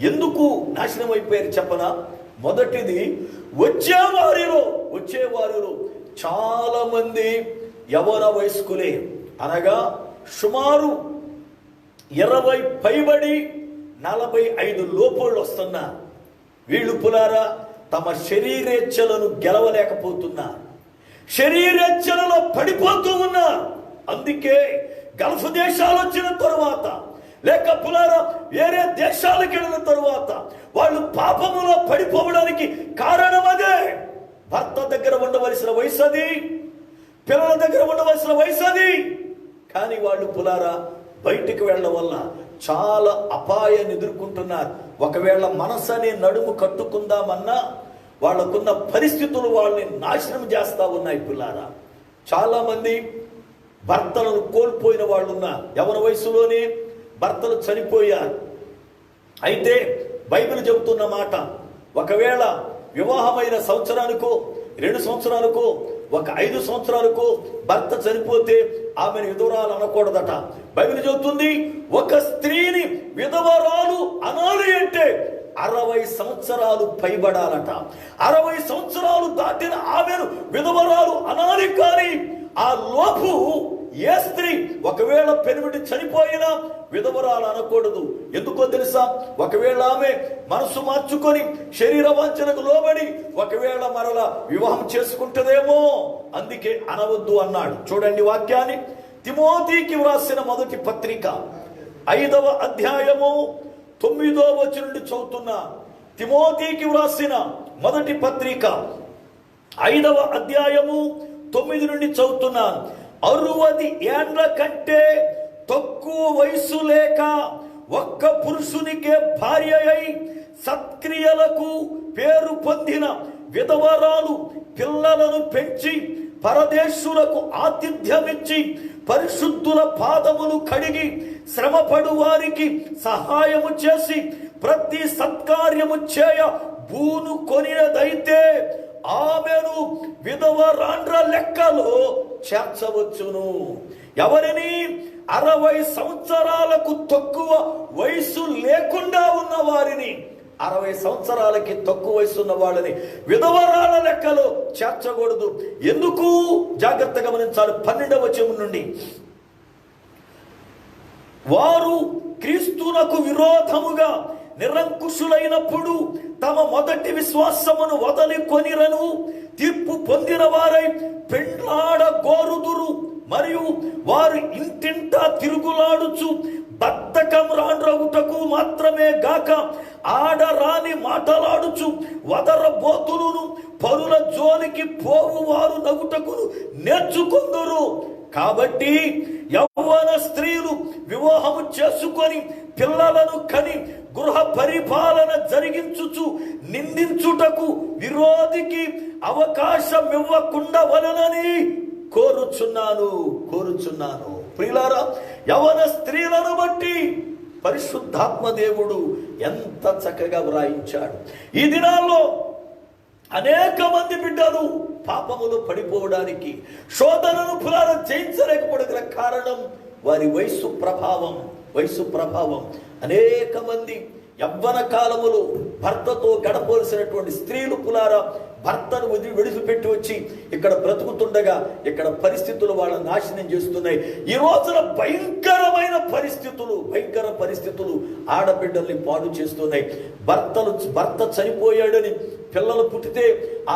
ఎందుకు నాశనం అయిపోయారు చెప్పనా? మొదటిది, వచ్చేవారిలో చాలా మంది యవ్వన వయస్కులే, అనగా సుమారు 20 పైబడి 45 లోపుళ్ళు వస్తున్నారు. వీళ్ళు తమ శరీరేచ్ఛలను గెలవలేకపోతున్నారు, శరీరేచ్ఛలలో పడిపోతూ ఉన్నారు. అందుకే గల్ఫ్ దేశాలు వచ్చిన తరువాత లేక వేరే దేశాలకు వెళ్ళిన తరువాత వాళ్ళు పాపములో పడిపోవడానికి కారణం అదే. భర్త దగ్గర ఉండవలసిన వయసు అది, పిల్లల దగ్గర ఉండవలసిన వయసు అది. కానీ వాళ్ళు బయటికి వెళ్ళడం వల్ల చాలా అపాయాన్ని ఎదుర్కొంటున్నారు. ఒకవేళ మనసు అనే నడుము కట్టుకుందామన్నా వాళ్ళకున్న పరిస్థితులు వాళ్ళని నాశనం చేస్తా ఉన్నాయి. చాలా మంది భర్తలను కోల్పోయిన వాళ్ళు ఉన్నారు. యవ్వన వయసులోనే భర్తలు చనిపోయారు. అయితే బైబిల్ చెబుతున్న మాట, ఒకవేళ వివాహమైన సంవత్సరానికో 2 సంవత్సరాలకో 5 సంవత్సరాలకో భర్త చనిపోతే ఆమెను విధవరాలు అనకూడదట. బైబిల్ చెబుతుంది, ఒక స్త్రీని విధవరాలు అనాలి అంటే 60 సంవత్సరాలు పైబడాలట. 60 సంవత్సరాలు దాటిన ఆమెను విధవరాలు అనాలి. కానీ ఆ లోపు ఏ స్త్రీ ఒకవేళ పెనిమిటి చనిపోయినా విధవరాలు అనకూడదు. ఎందుకో తెలుసా? ఒకవేళ ఆమె మనసు మార్చుకొని శరీర వాంఛనకు లోబడి ఒకవేళ మరలా వివాహం చేసుకుంటదేమో, అందుకే అనవద్దు అన్నాడు. చూడండి వాక్యాన్ని, తిమోతికి వ్రాసిన మొదటి పత్రిక 5వ అధ్యాయము 9వ వచనం నుండి చదువుతున్నా. తిమోతికి వ్రాసిన మొదటి పత్రిక 5వ అధ్యాయము 9 నుండి చదువుతున్నాను. 60 ఏండ్ల కంటే తక్కువ వయసు లేక ఒక్క పురుషునికే భార్య అయి సత్క్రియలకు పేరు పొందిన విధవరాలు పిల్లలను పెంచి పరదేశులకు ఆతిథ్యమిచ్చి పరిశుద్ధుల పాదములు కడిగి శ్రమపడు వారికి సహాయము చేసి ప్రతి సత్కార్యము చేయ భూను కొనినదైతే ఆమెను విధవరాండ్ర లెక్కలో చేర్చవచ్చును. ఎవరిని? 60 సంవత్సరాలకు తక్కువ వయసు లేకుండా ఉన్న వారిని, 60 సంవత్సరాలకి తక్కువ వయసు ఉన్న వాళ్ళని విధవరాల లెక్కలో చేర్చకూడదు. ఎందుకు? జాగ్రత్తగా గమనించాలి. 12వ వచనం నుండి, వారు క్రీస్తునకు విరోధముగా నిరంకుశులైనప్పుడు తమ మొదటి విశ్వాసమును వదలికొనిరను తీర్పు పొందిన వారై పెండ్లాడ గోరుదురు. మరియు వారు ఇంటింటా తిరుగులాడుచు బద్ధకం రాండ్రగుటకు మాత్రమే గాక ఆడరాని మాటలాడుచు వదరబోతులను పరుల జోలికి పోవు వారు నగుటకును నేర్చుకుందురు. కాబట్టి యవ్వన స్త్రీలు వివాహము చేసుకొని పిల్లలను కని గృహ పరిపాలన జరిగించుచు నిందించుటకు విరోధికి అవకాశం ఇవ్వకుండా వలనని కోరుచున్నాను. ప్రియులారా, యవన స్త్రీలను బట్టి పరిశుద్ధాత్మ దేవుడు ఎంత చక్కగా వ్రాయించాడు. ఈ దినాల్లో అనేక మంది బిడ్డలు పాపములు పడిపోవడానికి, శోధనను పులారా జయించలేకపోవడానికి కారణం వారి వయస్సు ప్రభావం. అనేక మంది యవ్వన కాలములో భర్తతో గడపవలసినటువంటి స్త్రీలు పులారా భర్తను విడిచిపెట్టి వచ్చి ఇక్కడ బ్రతుకుతుండగా ఇక్కడ పరిస్థితులు వాళ్ళని నాశనం చేస్తున్నాయి. ఈ రోజున భయంకర పరిస్థితులు ఆడబిడ్డల్ని పాడు చేస్తున్నాయి. భర్త చనిపోయాడని పిల్లలు పుట్టితే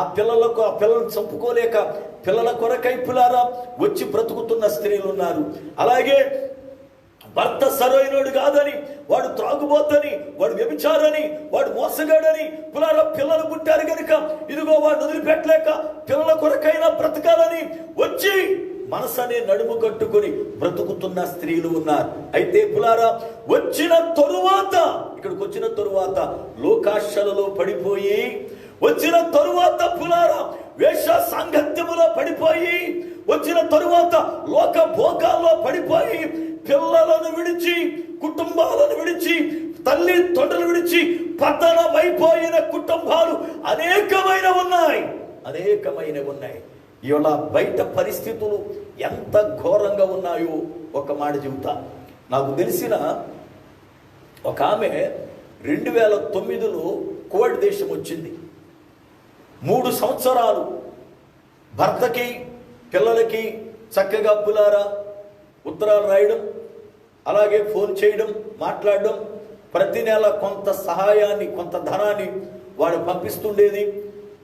ఆ పిల్లలను చంపుకోలేక పిల్లల కొరకై పులారా వచ్చి బ్రతుకుతున్న స్త్రీలు ఉన్నారు. అలాగే భర్త సరైనోడు కాదని, వాడు త్రాగుబోతని, వాడు వ్యభిచారని, వాడు మోసగాడని పులారా పిల్లలు పుట్టారు కనుక ఇదిగో వాడు వదిలిపెట్టలేక పిల్లల కొరకైనా బ్రతకాలని వచ్చి మనసనే నడుము కట్టుకొని బ్రతుకుతున్న స్త్రీలు ఉన్నారు. అయితే పులారా ఇక్కడికి వచ్చిన తరువాత లోకాశలలో పడిపోయి, వచ్చిన తరువాత పులారా వేష సాంగత్యములో పడిపోయి, వచ్చిన తరువాత లోక భోగాల్లో పడిపోయి పిల్లలను విడిచి, కుటుంబాలను విడిచి, తల్లి తొండలు విడిచి పతనమైపోయిన కుటుంబాలు అనేకమైన ఉన్నాయి. ఇవాళ బయట పరిస్థితులు ఎంత ఘోరంగా ఉన్నాయో ఒక మాట చెబుతా. నాకు తెలిసిన ఒక ఆమె 2009లో కువైట్ దేశం వచ్చింది. 3 సంవత్సరాలు భర్తకి పిల్లలకి చక్కగా పులారా ఉత్తరాలు రాయడం, అలాగే ఫోన్ చేయడం, మాట్లాడడం, ప్రతి నెల కొంత సహాయాన్ని, కొంత ధనాన్ని వాడు పంపిస్తుండేది.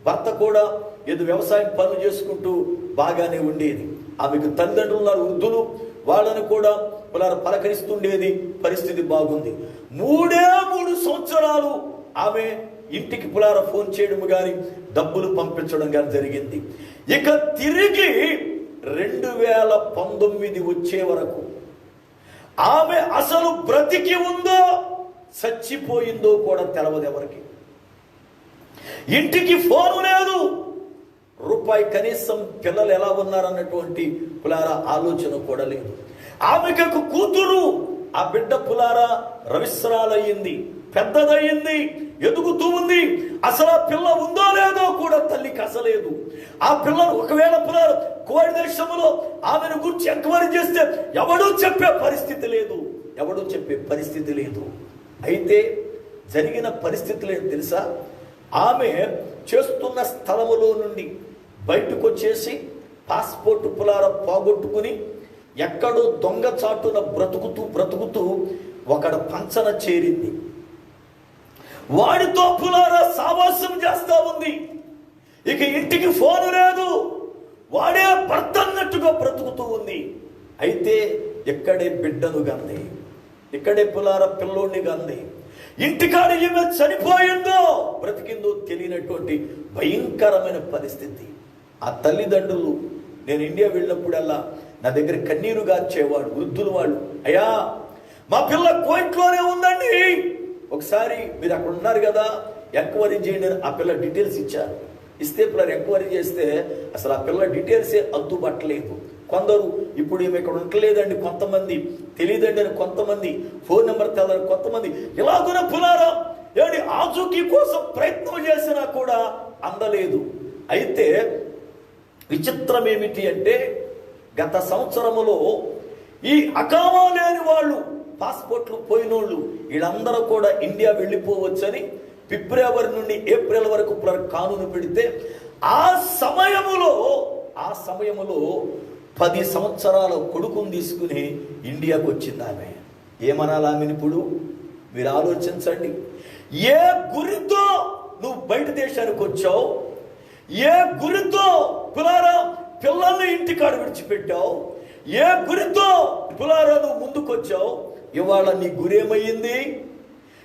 భర్త కూడా ఏదో వ్యవసాయం పనులు చేసుకుంటూ బాగానే ఉండేది. ఆమెకు తల్లిదండ్రులు ఉన్నారు, వృద్ధులు, వాళ్ళని కూడా పలకరిస్తుండేది. పరిస్థితి బాగుంది. 3 సంవత్సరాలు ఆమె ఇంటికి పులార ఫోన్ చేయడం కానీ డబ్బులు పంపించడం కానీ జరిగింది. ఇక తిరిగి 2019 వచ్చే వరకు ఆమె అసలు బ్రతికి ఉందో చచ్చిపోయిందో కూడా తెలవదు ఎవరికి. ఇంటికి ఫోను లేదు, రూపాయి కనీసం పిల్లలు ఎలా ఉన్నారన్నటువంటి పులారా ఆలోచన కూడా లేదు. ఆమెకు కూతురు, ఆ బిడ్డ పులారా రవిస్రాలయ్యింది, పెద్దదయ్యింది, ఎదుగుతూ ఉంది. అసలు ఆ పిల్ల ఉందో లేదో కూడా తల్లికి అసలేదు. ఆ పిల్లలు ఒకవేళ పిల్లలు కోడి దేశంలో ఆమెను గురించి ఎంక్వైరీ చేస్తే ఎవడూ చెప్పే పరిస్థితి లేదు. అయితే జరిగిన పరిస్థితులు ఏంటి తెలుసా? ఆమె చేస్తున్న స్థలములో నుండి బయటకు వచ్చేసి పాస్పోర్ట్ పులార పోగొట్టుకుని ఎక్కడో దొంగచాటున బ్రతుకుతూ ఒకడ పంచన చేరింది. వాడితో పులారా సావాసం చేస్తా ఉంది. ఇక ఇంటికి ఫోను లేదు, వాడే భర్త అన్నట్టుగా బ్రతుకుతూ ఉంది. అయితే ఇక్కడే బిడ్డను గంది, ఇక్కడే పులారా పిల్లోడిని గంది. ఇంటికాడ ఏమో చనిపోయిందో బ్రతికిందో తెలియనటువంటి భయంకరమైన పరిస్థితి. ఆ తల్లిదండ్రులు, నేను ఇండియా వెళ్ళినప్పుడల్లా నా దగ్గర కన్నీరు గార్చేవాడు వృద్ధులు వాళ్ళు. అయ్యా మా పిల్ల కోయింట్లోనే ఉందండి, ఒకసారి మీరు అక్కడ ఉన్నారు కదా ఎంక్వైరీ చేయండి. ఆ పిల్ల డీటెయిల్స్ ఇచ్చారు. ఇస్తే పిల్లలు ఎంక్వైరీ చేస్తే అసలు ఆ పిల్ల డీటెయిల్సే అద్దుపట్టలేదు. కొందరు ఇప్పుడు ఏమి ఇక్కడ ఉండలేదండి, కొంతమంది తెలియదండి అని, కొంతమంది ఫోన్ నెంబర్ తెలని, కొంతమంది ఇలాగున పులారా ఏడి ఆచూకీ కోసం ప్రయత్నం చేసినా కూడా అందలేదు. అయితే విచిత్రం ఏమిటి అంటే గత సంవత్సరములో ఈ అకామా లేని వాళ్ళు, పాస్పోర్ట్లు పోయినోళ్ళు వీళ్ళందరూ కూడా ఇండియా వెళ్ళిపోవచ్చని ఫిబ్రవరి నుండి ఏప్రిల్ వరకు కానూను పెడితే ఆ సమయములో 10 సంవత్సరాల కొడుకుని తీసుకుని ఇండియాకు వచ్చింది ఆమె. ఏమనాలి ఆమెను ఇప్పుడు? మీరు ఆలోచించండి. ఏ గురితో నువ్వు బయట దేశానికి వచ్చావు? ఏ గురితో పులారా పిల్లల్ని ఇంటికాడ విడిచిపెట్టావు? ఏ గురితో పులారా నువ్వు ముందుకొచ్చావు? ఇవాళ నీ గురేమయ్యింది?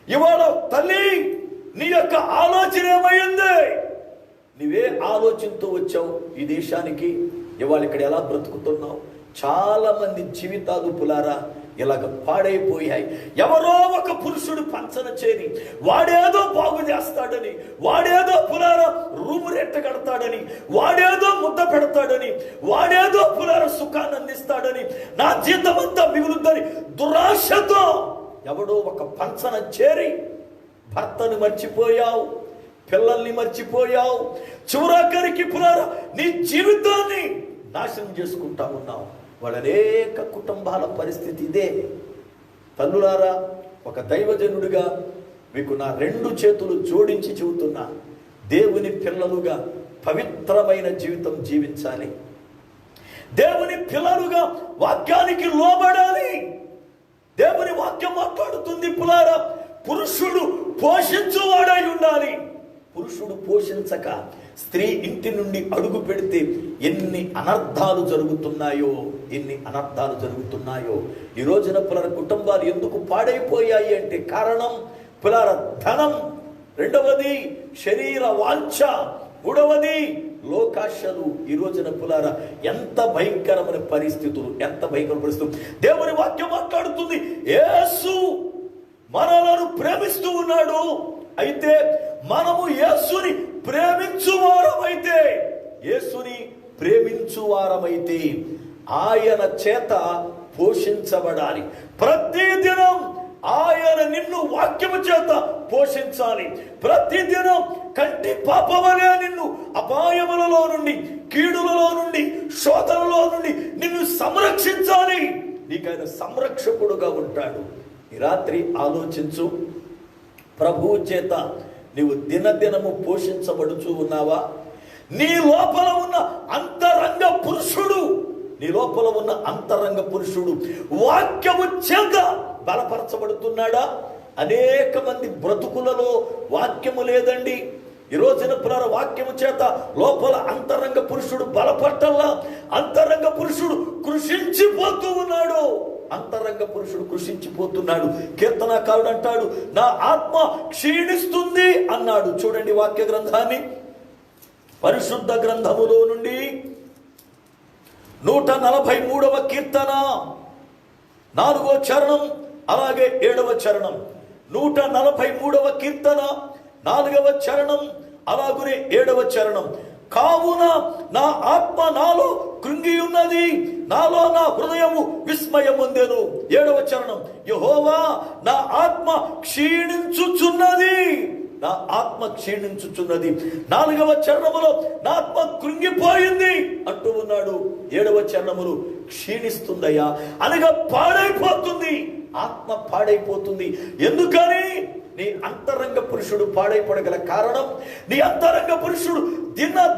ఇవాళ తల్లి నీ యొక్క ఆలోచన ఏమైంది? నువ్వే ఆలోచనతో వచ్చావు ఈ దేశానికి? ఇవాళ ఇక్కడ ఎలా బ్రతుకుతున్నావు? చాలా మంది జీవితాలు పులారా ఇలాగ పాడైపోయాయి. ఎవరో ఒక పురుషుడు పంచన చేరి వాడేదో బాగు చేస్తాడని, వాడేదో పులార రూము రెట్ట కడతాడని, వాడేదో ముద్ద పెడతాడని, వాడేదో పులార సుఖాన్ని అందిస్తాడని, నా జీతం అంతా మిగులుద్దని దురాశతో ఎవడో ఒక పంచన చేరి భర్తను మర్చిపోయావు, పిల్లల్ని మర్చిపోయావు, చివరాఖరికి పులార నీ జీవితాన్ని నాశనం చేసుకుంటా ఉన్నావు. వాళ్ళ అనేక కుటుంబాల పరిస్థితి ఇదే. తల్లులారా, ఒక దైవజనుడిగా మీకు నా 2 చేతులు జోడించి చెబుతున్నా, దేవుని పిల్లలుగా పవిత్రమైన జీవితం జీవించాలి. దేవుని పిల్లలుగా వాక్యానికి లోబడాలి. దేవుని వాక్యం మాట్లాడుతుంది పులారా, పురుషుడు పోషించువాడై ఉండాలి. పురుషుడు పోషించక స్త్రీ ఇంటి నుండి అడుగు పెడితే ఎన్ని అనర్థాలు జరుగుతున్నాయో, ఎన్ని అనర్థాలు జరుగుతున్నాయో. ఈ రోజున పులార కుటుంబాలు ఎందుకు పాడైపోయాయి అంటే కారణం పులార ధనం, రెండవది శరీర వాంఛ, మూడవది లోకాశలు. ఈ రోజున పులార ఎంత భయంకరమైన పరిస్థితులు, ఎంత భయంకరమైన పరిస్థితులు. దేవుని వాక్యం మాట్లాడుతుంది, యేసు మనలను ప్రేమిస్తూ ఉన్నాడు. అయితే మనము యేసుని ప్రేమించువారమైతే, యేసుని ప్రేమించువారమైతే ఆయన చేత పోషించబడాలి. ప్రతిదినం ఆయన నిన్ను వాక్యము చేత పోషించాలి. ప్రతిదినం కంటి పాపవలే నిన్ను అపాయములలో నుండి, కీడులలో నుండి, శోధనలో నుండి నిన్ను సంరక్షించాలి. నీకైనా సంరక్షకుడుగా ఉంటాడు. ఈ రాత్రి ఆలోచించు, ప్రభువు చేత నీవు దినదినము పోషించబడుచూ ఉన్నావా? నీ లోపల ఉన్న అంతరంగ పురుషుడు, నీ లోపల ఉన్న అంతరంగ పురుషుడు వాక్యము చేత బలపరచబడుతున్నాడా? అనేక మంది బ్రతుకులలో వాక్యము లేదండి. ఈ రోజున పునర వాక్యము చేత లోపల అంతరంగ పురుషుడు బలపట్టల్లా, అంతరంగ పురుషుడు కృషించిపోతూ ఉన్నాడు. అంతరంగ పురుషుడు కృషించిపోతున్నాడు. కీర్తనాకారుడు అంటాడు, నా ఆత్మ క్షీణిస్తుంది అన్నాడు. చూడండి వాక్య గ్రంథాన్ని, పరిశుద్ధ గ్రంథములో నుండి 143వ కీర్తన 4వ చరణం, అలాగే 7వ చరణం. 143వ కీర్తన 4వ చరణం, అలాగే 7వ చరణం. కావున నా ఆత్మ నాలో కృంగి ఉన్నది, నాలో నా హృదయము విస్మయముందెను. 7వ చరణం, యెహోవా నా ఆత్మ క్షీణించుచున్నది, నా ఆత్మ క్షీణించుచున్నది. 4వ చరణములో నా ఆత్మ కృంగిపోయింది అంటూ ఉన్నాడు. 7వ చరణములు క్షీణిస్తుందయ్యా అనగా పాడైపోతుంది, ఆత్మ పాడైపోతుంది. ఎందుకని? నీ అంతరంగ పురుషుడు పాడైపోగల కారణం, నీ అంతరంగ పురుషుడు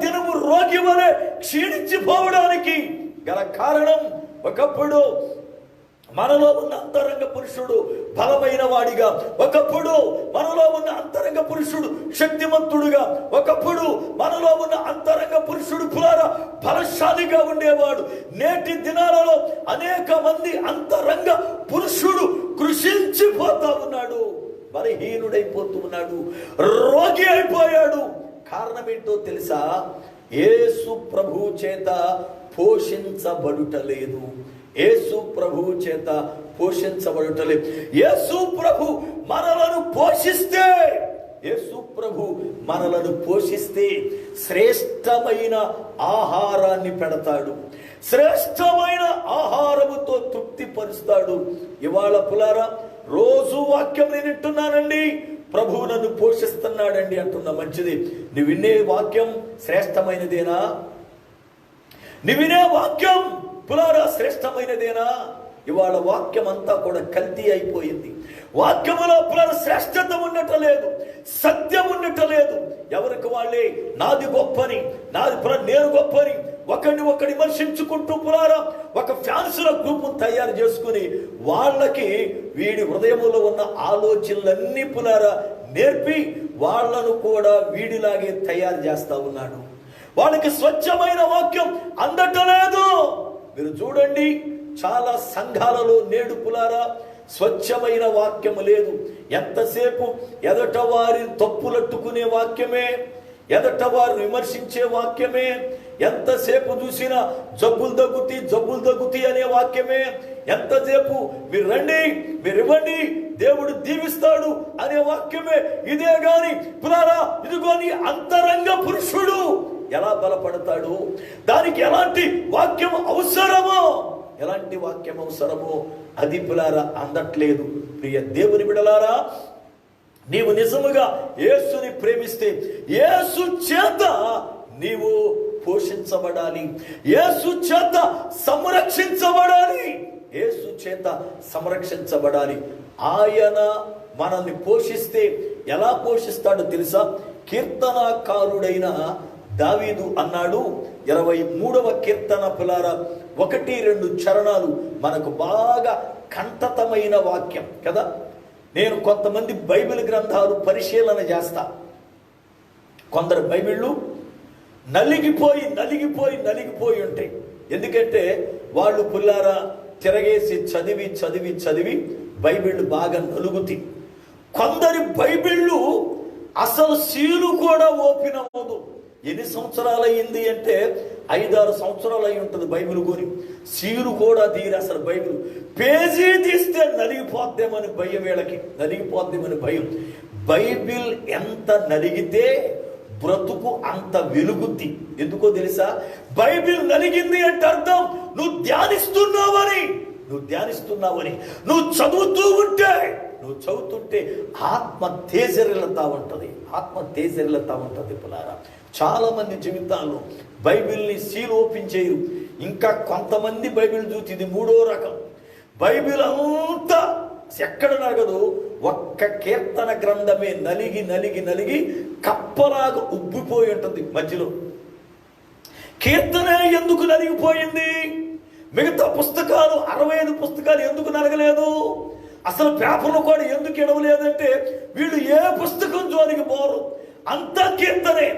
దినము రోగి వలె క్షీణించిపోవడానికి గల కారణం, ఒకప్పుడు మనలో ఉన్న అంతరంగ పురుషుడు బలమైన వాడిగా, ఒకప్పుడు మనలో ఉన్న అంతరంగ పురుషుడు శక్తిమంతుడుగా, ఒకప్పుడు మనలో ఉన్న అంతరంగ పురుషుడు పులారా బలశాలిగా ఉండేవాడు. నేటి దినాలలో అనేక మంది అంతరంగ పురుషుడు కృషించిపోతా ఉన్నాడు, బలహీనుడైపోతూ ఉన్నాడు, రోగి అయిపోయాడు. కారణం ఏంటో తెలుసా? యేసు ప్రభువు చేత పోషించబడుటలేదు. యేసు ప్రభువు చేత పోషించబడుటలేదు. యేసు ప్రభు మనలను పోషిస్తే, యేసు ప్రభు మనలను పోషిస్తే శ్రేష్టమైన ఆహారాన్ని పెడతాడు, శ్రేష్టమైన ఆహారముతో తృప్తి పరుస్తాడు. ఇవాళ పులారా రోజు వాక్యం నేను వింటున్నానండి, ప్రభువు నన్ను పోషిస్తున్నాడండి అంటున్నా. మంచిది. నువ్వు వినే వాక్యం శ్రేష్టమైనదేనా? నువ్వు వినే వాక్యం పులారా శ్రేష్టమైనదేనా? ఇవాళ వాక్యం అంతా కూడా కల్తీ అయిపోయింది. వాక్యములో పులారా శ్రేష్టత ఉండటలేదు, సత్యం ఉండటలేదు. ఎవరికి వాళ్ళే నాది గొప్పని, నేను గొప్పని, ఒకటి విమర్శించుకుంటూ పులారా ఒక ఫ్యాన్సుల గ్రూప్ తయారు చేసుకుని వాళ్ళకి వీడి హృదయంలో ఉన్న ఆలోచనలన్నీ పులారా నేర్పి వాళ్ళను కూడా వీడిలాగే తయారు చేస్తా ఉన్నాడు. వాళ్ళకి స్వచ్ఛమైన వాక్యం అందటలేదు. మీరు చూడండి, చాలా సంఘాలలో నేడు పులారా స్వచ్ఛమైన వాక్యము లేదు. ఎంతసేపు ఎదట వారి తప్పులట్టుకునే వాక్యమే, ఎదట వారు విమర్శించే వాక్యమే, ఎంతసేపు చూసినా జబ్బులు దగ్గుతి అనే వాక్యమే, ఎంతసేపు మీరు రండి మీరు ఇవ్వండి దేవుడు దీవిస్తాడు అనే వాక్యమే. ఇదే గాని పులారా ఇదిగోని అంతరంగ పురుషుడు ఎలా బలపడతాడు, దానికి ఎలాంటి వాక్యం అవసరమో అది పులారా అందట్లేదు. ప్రియ దేవుని బిడలారా, నీవు నిజముగా యేసుని ప్రేమిస్తే యేసు చేత నీవు పోషించబడాలి, యేసు చేత సంరక్షించబడాలి. ఆయన మనల్ని పోషిస్తే ఎలా పోషిస్తాడో తెలుసా? కీర్తనాకారుడైన దావీదు అన్నాడు, 23వ కీర్తన పులారా 1-2 చరణాలు మనకు బాగా కంఠతమైన వాక్యం కదా. నేను కొంతమంది బైబిల్ గ్రంథాలు పరిశీలన చేస్తా. కొందరు బైబిళ్ళు నలిగిపోయి ఉంటాయి. ఎందుకంటే వాళ్ళు పుల్లారా తిరగేసి చదివి బైబిళ్ళు బాగా నలుగుతాయి. కొందరి బైబిళ్ళు అసలు సీలు కూడా ఓపెన్ అవ్వదు. ఎన్ని సంవత్సరాలు అయ్యింది అంటే 5-6 సంవత్సరాలు అయి ఉంటుంది బైబిల్ కొని. సీలు కూడా తీరు అసలు బైబిల్ పేజీ తీస్తే నలిగిపోద్దేమని భయం, వీళ్ళకి నలిగిపోద్దేమని భయం. బైబిల్ ఎంత నలిగితే బ్రతుకు అంత వెలుగుద్ది. ఎందుకో తెలుసా? బైబిల్ నలిగింది అంటే అర్థం నువ్వు ధ్యానిస్తున్నావని, నువ్వు చదువుతుంటే ఆత్మ తేజరిల్లుతా ఉంటుంది పులారా. చాలా మంది జీవితాల్లో బైబిల్ని సీల్ ఓపెన్ చేయరు. ఇంకా కొంతమంది బైబిల్ చూసి, ఇది 3వ రకం. బైబిల్ అంతా ఎక్కడ నలగదు, ఒక్క కీర్తన గ్రంథమే నలిగి కప్పలాగా ఉబ్బిపోయి ఉంటుంది మధ్యలో. కీర్తనే ఎందుకు నలిగిపోయింది? మిగతా పుస్తకాలు 65 పుస్తకాలు ఎందుకు నలగలేదు? అసలు పేపర్లు కూడా ఎందుకు ఇడవలేదంటే వీళ్ళు ఏ పుస్తకం జోలికి పోరు, అంతా కీర్తనే.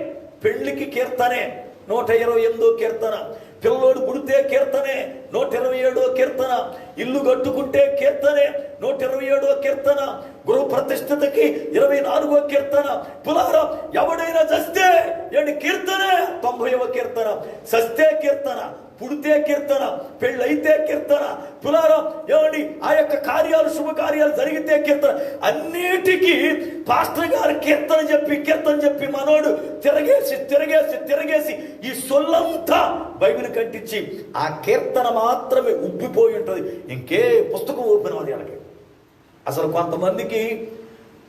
పెళ్లికి కీర్తనే 128వ కీర్తన, పిల్లోడు పుడితే కీర్తనే 127వ కీర్తన, ఇల్లు కట్టుకుంటే కీర్తనే 127వ కీర్తన, గృహ ప్రతిష్ఠతకి 24వ కీర్తన. పులారా ఎవడైనా చస్తే కీర్తనే 90వ కీర్తన, సస్తే కీర్తన, పుడితే కీర్తన, పెళ్ళైతే కీర్తన. పులారా ఏమండి ఆ యొక్క కార్యాలు శుభకార్యాలు జరిగితే కీర్తన. అన్నిటికీ పాస్టర్ గారు కీర్తన చెప్పి మనోడు తిరగేసి ఈ సొల్లంతా బైబిల్ కట్టించి ఆ కీర్తన మాత్రమే ఉబ్బిపోయి ఉంటుంది. ఇంకే పుస్తకం ఓపెన్ అది వాళ్ళకి. అసలు కొంతమందికి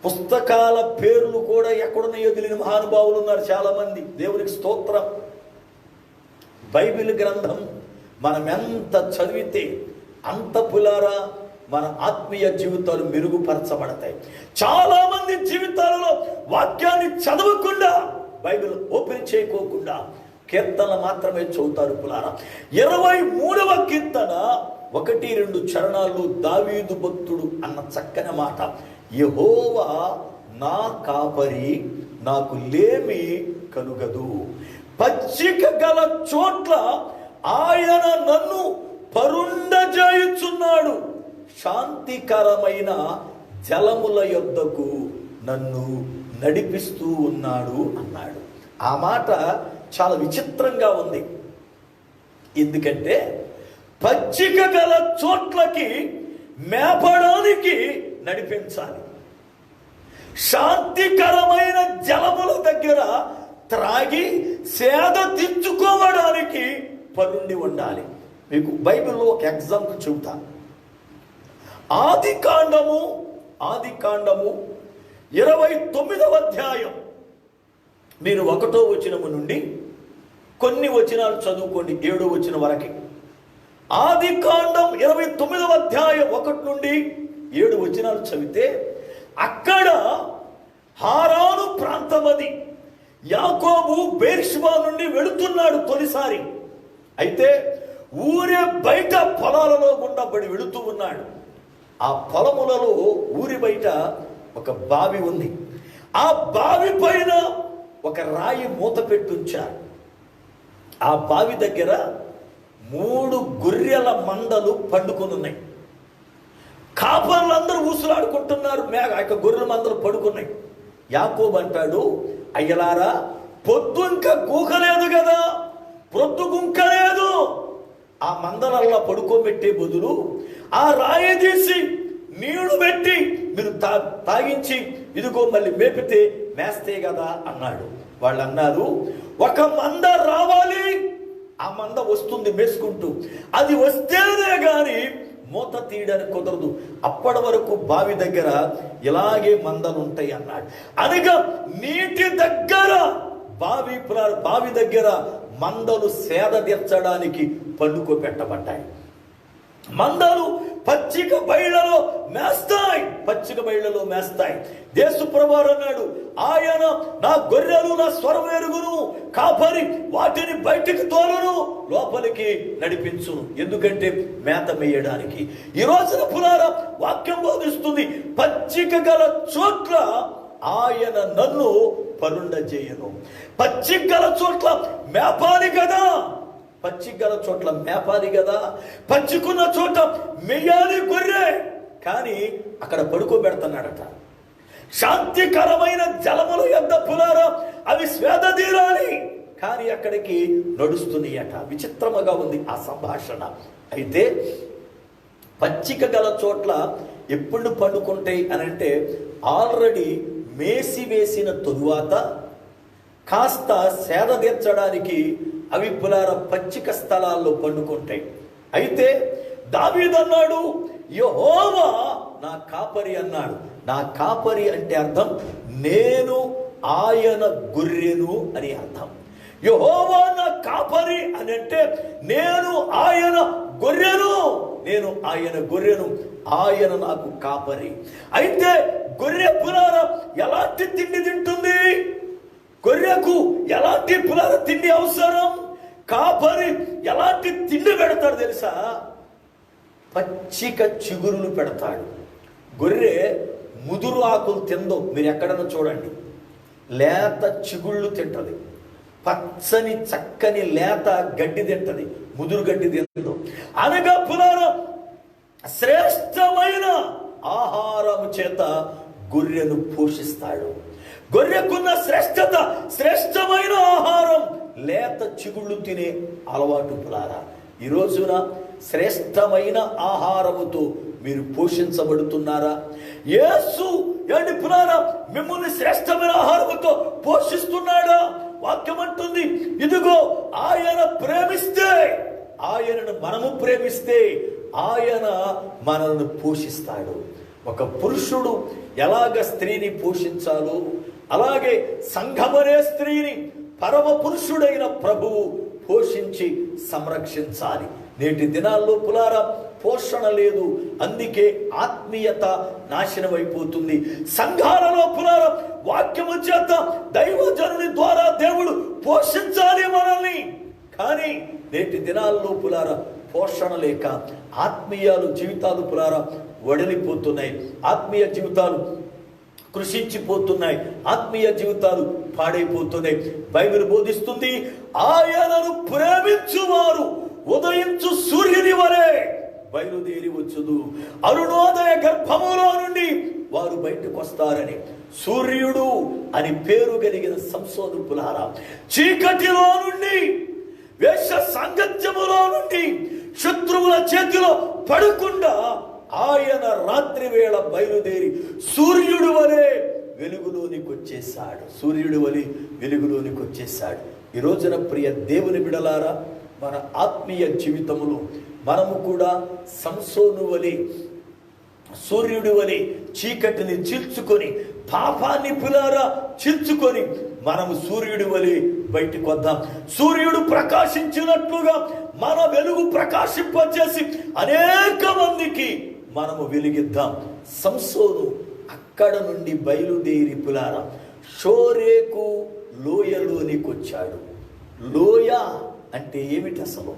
పుస్తకాల పేర్లు కూడా ఎక్కడున్నాయో తెలియని మహానుభావులు ఉన్నారు చాలా మంది. దేవునికి స్తోత్రం. బైబిల్ గ్రంథం మనం ఎంత చదివితే అంత పులారా మన ఆత్మీయ జీవితాలు మెరుగుపరచబడతాయి. చాలా మంది జీవితాలలో వాక్యాన్ని చదవకుండా, బైబిల్ ఓపెన్ చేయకోకుండా కీర్తనలు మాత్రమే చదువుతారు పులారా. 23వ కీర్తన 1-2 చరణాలు దావీదు భక్తుడు అన్న చక్కని మాట. యెహోవా నా కాపరి, నాకు లేమి కలుగదు. పచ్చిక గల చోట్ల ఆయన నన్ను పరుండజేయుచున్నాడు, శాంతికరమైన జలముల యొద్దకు నన్ను నడిపిస్తూ ఉన్నాడు అన్నాడు. ఆ మాట చాలా విచిత్రంగా ఉంది. ఎందుకంటే పచ్చిక గల చోట్లకి మేపడానికి నడిపించాలి, శాంతికరమైన జలముల దగ్గర త్రాగి సేద తీర్చుకోవడానికి పరుండి ఉండాలి. మీకు బైబిల్లో ఒక ఎగ్జాంపుల్ చెబుతాను. ఆది కాండము 29వ అధ్యాయం మీరు 1వ వచనము నుండి కొన్ని వచనాలు చదువుకోండి 7వ వచనం వరకు. ఆది కాండం 29వ అధ్యాయం 1 నుండి 7 వచనాలు చదివితే అక్కడ హారాను ప్రాంతమది. యాకోబు బెర్షెబా నుండి వెళుతున్నాడు తొలిసారి. అయితే ఊరే బయట పొలాలలో గుండా పడి వెళుతూ ఉన్నాడు. ఆ పొలములలో ఊరి బయట ఒక బావి ఉంది. ఆ బావి పైన ఒక రాయి మూత పెట్టుంచారు. ఆ బావి దగ్గర 3 గొర్రెల మందలు పండుకొని ఉన్నాయి. కాపర్లందరూ ఊసులాడుకుంటున్నారు. గొర్రెల మందలు పడుకున్నాయి. యాకోబు అంటాడు, అయ్యలారా, పొద్దు ఇంకా గూకలేదు కదా, ప్రొద్దు గుంకలేదు. ఆ మందలల్లా పడుకోబెట్టే బదులు ఆ రాయి తీసి నీళ్లు పెట్టి మీరు తాగించి ఇదిగో మళ్ళీ మేపితే మేస్తే కదా అన్నాడు. వాళ్ళు అన్నారు, ఒక మంద రావాలి, ఆ మంద వస్తుంది మేసుకుంటూ, అది వస్తేనే గాని మూత తీయడానికి కుదరదు, అప్పటి వరకు బావి దగ్గర ఇలాగే మందలు ఉంటాయి అన్నాడు. అనగా నీటి దగ్గర బావి దగ్గర మందలు సేద తీర్చడానికి పండుకోబెట్టబడ్డాయి. మందలు పచ్చిక బయళ్లలో మేస్తాయి. యేసుప్రభువు అన్నాడు, ఆయన నా గొర్రెలు నా స్వరం ఎరుగును, కాపరి వాటిని బయటికి తోలును, లోపలికి నడిపించును. ఎందుకంటే మేత మేయడానికి. ఈ రోజున పులారా వాక్యం బోధిస్తుంది, పచ్చిక గల చోట్ల ఆయన నన్ను పరుండజేయను. పచ్చిక గల చోట్ల మేపాలి కదా, పచ్చికున్న చోట మెయ్యాలి గొర్రె, కానీ అక్కడ పడుకోబెడుతున్నాడట. శాంతికరమైన జలముల యొద్ద పులారా అవి స్వేద తీరాలి, కానీ అక్కడికి నడుస్తున్నాయట. విచిత్రముగా ఉంది ఆ సంభాషణ. అయితే పచ్చిక గల చోట్ల ఎప్పుడు పండుకుంటాయి అని అంటే, ఆల్రెడీ మేసి వేసిన తరువాత కాస్త సేద తీర్చడానికి అవి పులార పచ్చిక స్థలాల్లో పండుకుంటాయి. అయితే దావీదు అన్నాడు, యెహోవా నా కాపరి అన్నాడు. నా కాపరి అంటే అర్థం నేను ఆయన గొర్రెను అని అర్థం. యెహోవా నా కాపరి అని అంటే నేను ఆయన గొర్రెను, ఆయన నాకు కాపరి. అయితే గొర్రె పులార ఎలాంటి తిండి తింటుంది? గొర్రెకు ఎలాంటి పులార తిండి అవసరం? కాపరి ఎలాంటి తిండి పెడతాడు తెలుసా? పచ్చిక చిగురులు పెడతాడు. గొర్రె ముదురు ఆకులు తిందో, మీరు ఎక్కడన్నా చూడండి. లేత చిగుళ్ళు తింటది, పచ్చని చక్కని లేత గడ్డి తింటది, ముదురు గడ్డి తిందో. అనగా పులారం శ్రేష్టమైన ఆహారము చేత గొర్రెను పోషిస్తాడు. గొర్రెకున్న శ్రేష్టమైన ఆహారం లేత చిగుళ్ళు తినే అలవాటు పులారా. ఈ రోజున శ్రేష్టమైన ఆహారముతో మీరు పోషించబడుతున్నారా? యేసు ఏంటి పులారా మిమ్మల్ని శ్రేష్టమైన ఆహారముతో పోషిస్తున్నాడా? వాక్యం అంటుంది, ఇదిగో ఆయన ప్రేమిస్తే, ఆయనను మనము ప్రేమిస్తే ఆయన మనల్ని పోషిస్తాడు. ఒక పురుషుడు ఎలాగ స్త్రీని పోషించాలో అలాగే సంఘమనే స్త్రీని పరమ పురుషుడైన ప్రభువు పోషించి సంరక్షించాలి. నేటి దినాల్లో పులారా పోషణ లేదు, అందుకే ఆత్మీయత నాశనం అయిపోతుంది. సంఘాలలో పులారా వాక్యము చేత దైవజనుని ద్వారా దేవుడు పోషించాలి మనల్ని. కానీ నేటి దినాల్లో పులారా పోషణ లేక జీవితాలు పులారా వడిలిపోతున్నాయి, ఆత్మీయ జీవితాలు కృషించిపోతున్నాయి, ఆత్మీయ జీవితాలు పాడైపోతున్నాయి. బైబిల్ బోధిస్తుంది, ఆయనను ప్రేమించువారు ఉదయించు సూర్యుని వలె బయలుదేరి వచ్చుదు, అరుణోదయ గర్భములో నుండి వారు బయటకు వస్తారని. సూర్యుడు అని పేరు కలిగిన సంసోను పులారా చీకటిలో నుండి, వేష సాంగత్యములో నుండి, శత్రువుల చేతిలో పడకుండా ఆయన రాత్రి వేళ బయలుదేరి సూర్యుడు వలె వెలుగులోనికి వచ్చేసాడు. ఈ రోజున ప్రియ దేవుని బిడలారా, మన ఆత్మీయ జీవితములో మనము కూడా సంసోను వలె, సూర్యుడి వలె చీకటిని చీల్చుకొని, పాపాన్ని పులారా చీల్చుకొని మనము సూర్యుడి వలె బయటికి వద్దాం. సూర్యుడు ప్రకాశించినట్లుగా మన వెలుగు ప్రకాశింపచేసి అనేక మందికి మనము వెలిగిద్దాం. సంసోను అక్కడ నుండి బయలుదేరి పులారా షోరేకు లోయలోనికి వచ్చాడు. లోయ అంటే ఏమిటి అసలు?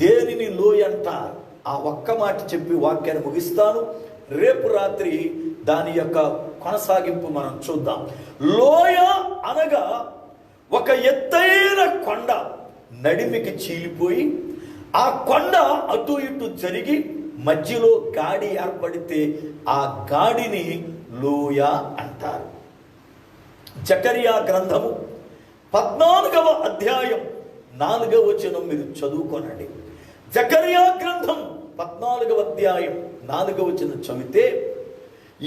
దేనిని లోయ అంటారు? ఆ ఒక్క మాట చెప్పి వాక్యాన్ని ముగిస్తాను. రేపు రాత్రి దాని యొక్క కొనసాగింపు మనం చూద్దాం. లోయ అనగా ఒక ఎత్తైన కొండ నడిమికి చీలిపోయి ఆ కొండ అటు ఇటు జరిగి మధ్యలో గాడి ఏర్పడితే ఆ గాడిని లోయ అంటారు. జకరియా గ్రంథము 14వ అధ్యాయం 4వ వచనం మీరు చదువుకోనండి. జకరియా గ్రంథం 14వ అధ్యాయం 4వ వచనం చదివితే,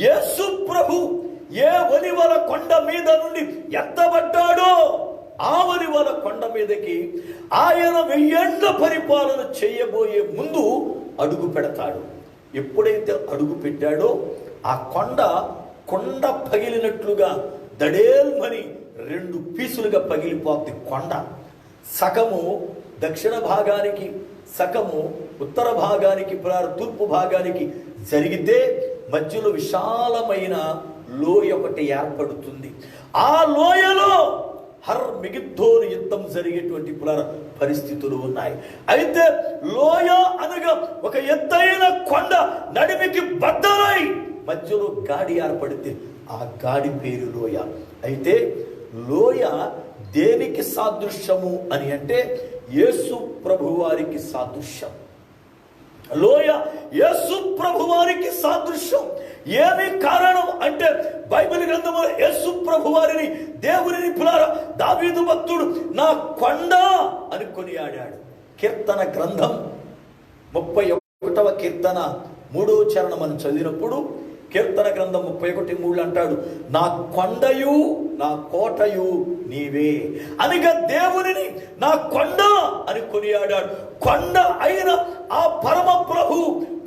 యేసు ప్రభు ఏ ఒలివల కొండ మీద నుండి ఎత్తబడ్డాడో ఆ ఒలివల కొండ మీదకి ఆయన 1000 ఏళ్ల పరిపాలన చేయబోయే ముందు అడుగు పెడతాడు. ఎప్పుడైతే అడుగు పెట్టాడో ఆ కొండ పగిలినట్లుగా దడేల్మని 2 పీసులుగా పగిలిపోద్ది. కొండ సగము దక్షిణ భాగానికి, సగము ఉత్తర భాగానికి, తూర్పు భాగానికి జరిగితే మధ్యలో విశాలమైన లోయ ఒకటి ఏర్పడుతుంది. ఆ లోయలో హర్మగిద్దోను యుద్ధం జరిగేటువంటి పరిస్థితులు ఉన్నాయి. అయితే లోయ అనగా ఒక ఎత్తైన కొండ నడిమికి బద్దలై మధ్యలో గాడి ఏర్పడితే ఆ గాడి పేరు లోయ. అయితే లోయ దేనికి సాదృశ్యము అని అంటే యేసు ప్రభువారికి సాదృశ్యం. లోయ యేసు ప్రభువారికి సాదృశ్యం. ఏమి కారణం అంటే బైబిల్ గ్రంథంలో యేసు ప్రభువారిని దేవుని దావీదు భక్తుడు నా కొండ అని కొనియాడాడు. కీర్తన గ్రంథం 31వ కీర్తన 3వ చరణం మనం చదివినప్పుడు కీర్తన గ్రంథం 31:3 అంటాడు, నా కొండయు నా కోటయు నీవే. అనగా దేవునిని నా కొండ అని కొనియాడాడు. కొండ అయిన ఆ పరమ ప్రభు,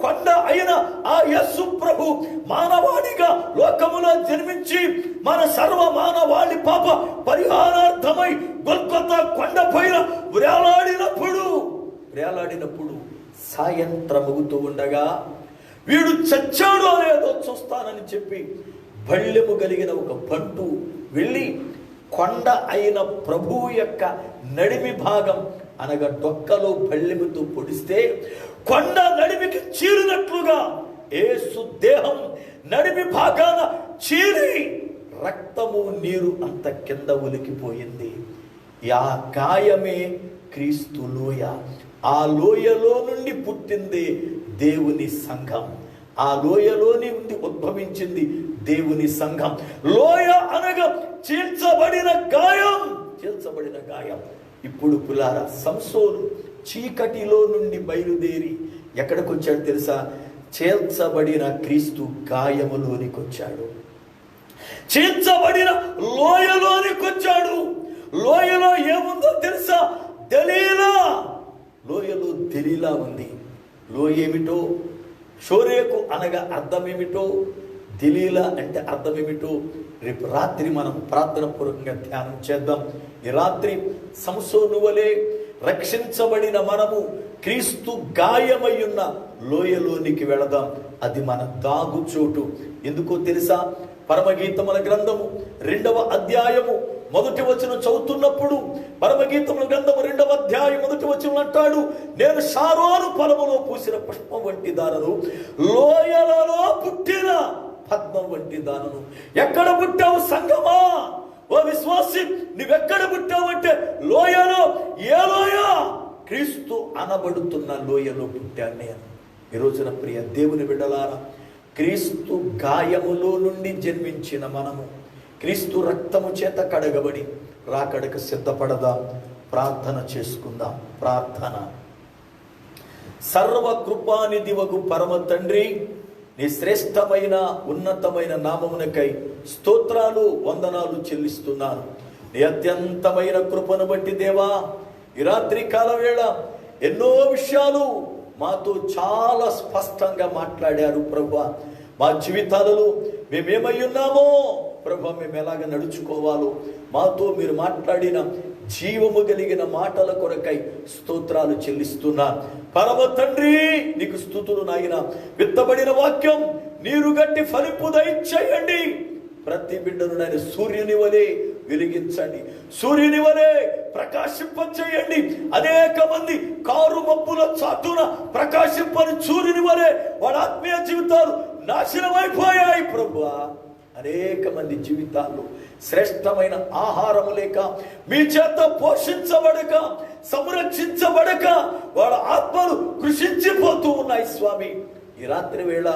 కొండ అయిన ఆ యేసు ప్రభు మానవాడిగా లోకములో జన్మించి మన సర్వ మానవాళి పాప పరిహారార్థమై గొల్గొతా కొండ పైన వేలాడినప్పుడు సాయంత్రమగుతూ ఉండగా వీడు చచ్చాడో లేదో చూస్తానని చెప్పి బళ్ళెము కలిగిన ఒక బంటు వెళ్ళి కొండ అయిన ప్రభువు యొక్క నడిమి భాగం అనగా డొక్కలో బళ్ళెముతో పొడిస్తే కొండ నడిమికి చీరినట్లుగా యేసు దేహం నడిమి భాగాన చీరి రక్తము నీరు అంత కింద ఒలికిపోయింది. ఆ గాయమే క్రీస్తు లోయ. ఆ లోయలో నుండి పుట్టింది దేవుని సంఘం. ఆ లోయలోని నుండి ఉద్భవించింది దేవుని సంఘం. లోయ అనగా చీల్చబడిన గాయం. ఇప్పుడు పులారా, సంసోను చీకటిలో నుండి బయలుదేరి ఎక్కడికి వచ్చాడు తెలుసా? చీల్చబడిన క్రీస్తు గాయములోనికి వచ్చాడు. చీల్చబడిన లోయలోనికి వచ్చాడు. లోయలో ఏముందో తెలుసా? దలీలా. లోయలో దలీలా ఉంది. లోయ ఏమిటో, షోరేకు అనగా అర్థం ఏమిటో, దలీలా అంటే అర్థం ఏమిటో రేపు రాత్రి మనం ప్రార్థన పూర్వకంగా ధ్యానం చేద్దాం. ఈ రాత్రి సంసోను వలె రక్షించబడిన మనము క్రీస్తు గాయమయ్యున్న లోయలోనికి వెళదాం. అది మన దాగుచోటు. ఎందుకో తెలుసా? పరమగీతముల గ్రంథము 2వ అధ్యాయము 1వ వచనం చదువుతున్నప్పుడు పరమగీతముల గ్రంథము 2వ అధ్యాయం 1వ వచనం అంటాడు, నేను షారోను పొలములో పూసిన పుష్పం వంటి దానను, లోయలలో పుట్టిన పద్మం వంటి దానను. ఎక్కడ పుట్టావు సంగమా? ఓ విశ్వాసి, నువ్వెక్కడ పుట్టావంటే లోయలో. ఏ లోయ? క్రీస్తు అనబడుతున్న లోయలో పుట్టాను నేను. ఈ రోజున ప్రియ దేవుని బిడ్డలారా, క్రీస్తు గాయములో నుండి జన్మించిన మనము క్రీస్తు రక్తము చేత కడగబడి రాకడకు సిద్ధపడదాం. ప్రార్థన చేసుకుందాం. ప్రార్థన. సర్వకృపానిధివగు పరమ తండ్రి, నీ శ్రేష్టమైన ఉన్నతమైన నామమునకై స్తోత్రాలు వందనాలు చెల్లిస్తున్నాను. నీ అత్యంతమైన కృపను బట్టి దేవా, ఈ రాత్రి కాల వేళ ఎన్నో విషయాలు మాతో చాలా స్పష్టంగా మాట్లాడారు ప్రభువా. మా జీవితాలలో మేమేమై ఉన్నామో ప్రభువా, మేము ఎలాగ నడుచుకోవాలో మాతో మీరు మాట్లాడిన జీవము కలిగిన మాటల కొరకై స్తోత్రాలు చెల్లిస్తున్నాను. పరమ తండ్రి, నీకు స్తుతులు నాయన. విత్తబడిన వాక్యం నీరు గట్టి ఫలింపు దయచేయండి. ప్రతి బిడ్డను నాయన సూర్యుని వలె వెలిగించండి, సూర్యుని వలె ప్రకాశింప ప్రకాశింపచేయండి. అనేక మంది కారు మబ్బుల చాటున ప్రకాశింపని సూర్యుని వలె వాళ్ళ ఆత్మీయ జీవితాలు నాశనమైపోయాయి ప్రభువా. అనేక మంది జీవితాల్లో శ్రేష్టమైన ఆహారము లేక, మీ చేత పోషించబడక, సంరక్షించబడక వాళ్ళ ఆత్మలు కృషించిపోతూ ఉన్నాయి స్వామి. ఈ రాత్రి వేళ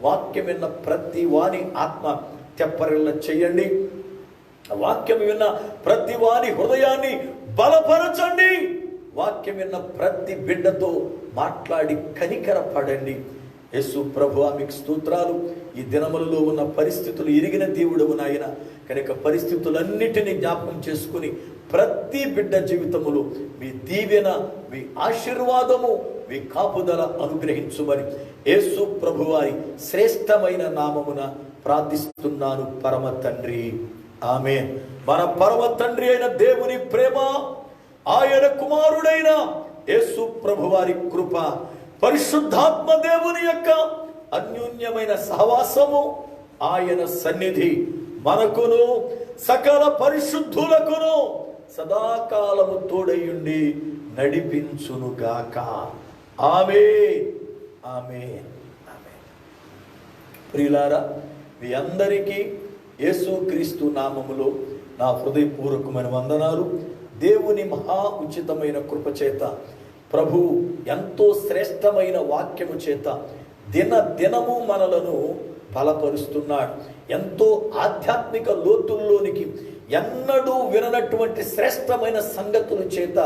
వాక్యం విన్న ప్రతి వాని ఆత్మ తెప్పరిల్ల చేయండి. వాక్యం విన్న ప్రతి వాని హృదయాన్ని బలపరచండి. వాక్యం విన్న ప్రతి బిడ్డతో మాట్లాడి కనికరపడండి. యేసు ప్రభువా, మీకు స్తోత్రాలు. ఈ దినములలో ఉన్న పరిస్థితులు ఎరిగిన దేవుడవు నాయన. కనుక పరిస్థితులన్నిటినీ జ్ఞాపకం చేసుకుని ప్రతి బిడ్డ జీవితములో మీ దీవెన, మీ ఆశీర్వాదము, మీ కాపుదల అనుగ్రహించుమని యేసు ప్రభువారి శ్రేష్టమైన నామమున ప్రార్థిస్తున్నాను పరమ తండ్రి, ఆమేన్. మన పరమ తండ్రి అయిన దేవుని ప్రేమ, ఆయన కుమారుడైన యేసు ప్రభువారి కృప, పరిశుద్ధాత్మ దేవుని యొక్క అన్యోన్యమైన సహవాసము, ఆయన సన్నిధి మనకును సకల పరిశుద్ధులకును సదాకాలము తోడయుండి నడిపించునుగాక. ఆమేన్, ఆమేన్, ఆమేన్. ప్రియులారా, మీ అందరికీ యేసుక్రీస్తు నామములో నా హృదయపూర్వకమైన వందనాలు. దేవుని మహా ఉచితమైన కృపచేత, ప్రభు ఎంతో శ్రేష్టమైన వాక్యము చేత దినము మనలను బలపరుస్తున్నాడు. ఎంతో ఆధ్యాత్మిక లోతుల్లోనికి ఎన్నడూ విననటువంటి శ్రేష్టమైన సంగతుల చేత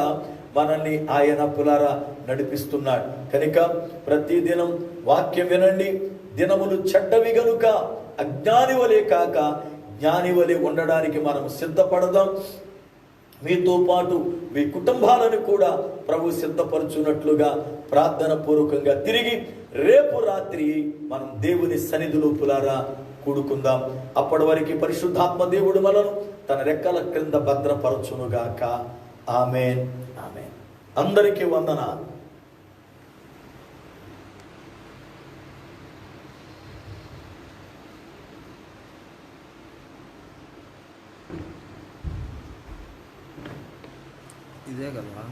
మనల్ని ఆయన పులారా నడిపిస్తున్నాడు. కనుక ప్రతిదినం వాక్యం వినండి. దినములు చెడ్డవి గనుక అజ్ఞాని వలె కాక జ్ఞాని వలె ఉండడానికి మనం సిద్ధపడదాం. మీతో పాటు మీ కుటుంబాలను కూడా ప్రభు సిద్ధపరచున్నట్లుగా ప్రార్థన పూర్వకంగా తిరిగి రేపు రాత్రి మనం దేవుని సన్నిధిలో పులారా కూడుకుందాం. అప్పటి వరకు పరిశుద్ధాత్మ దేవుడు మనను తన రెక్కల క్రింద భద్రపరచునుగాక. ఆమేన్, ఆమేన్. అందరికీ వందనాలు. ఇదే కదా.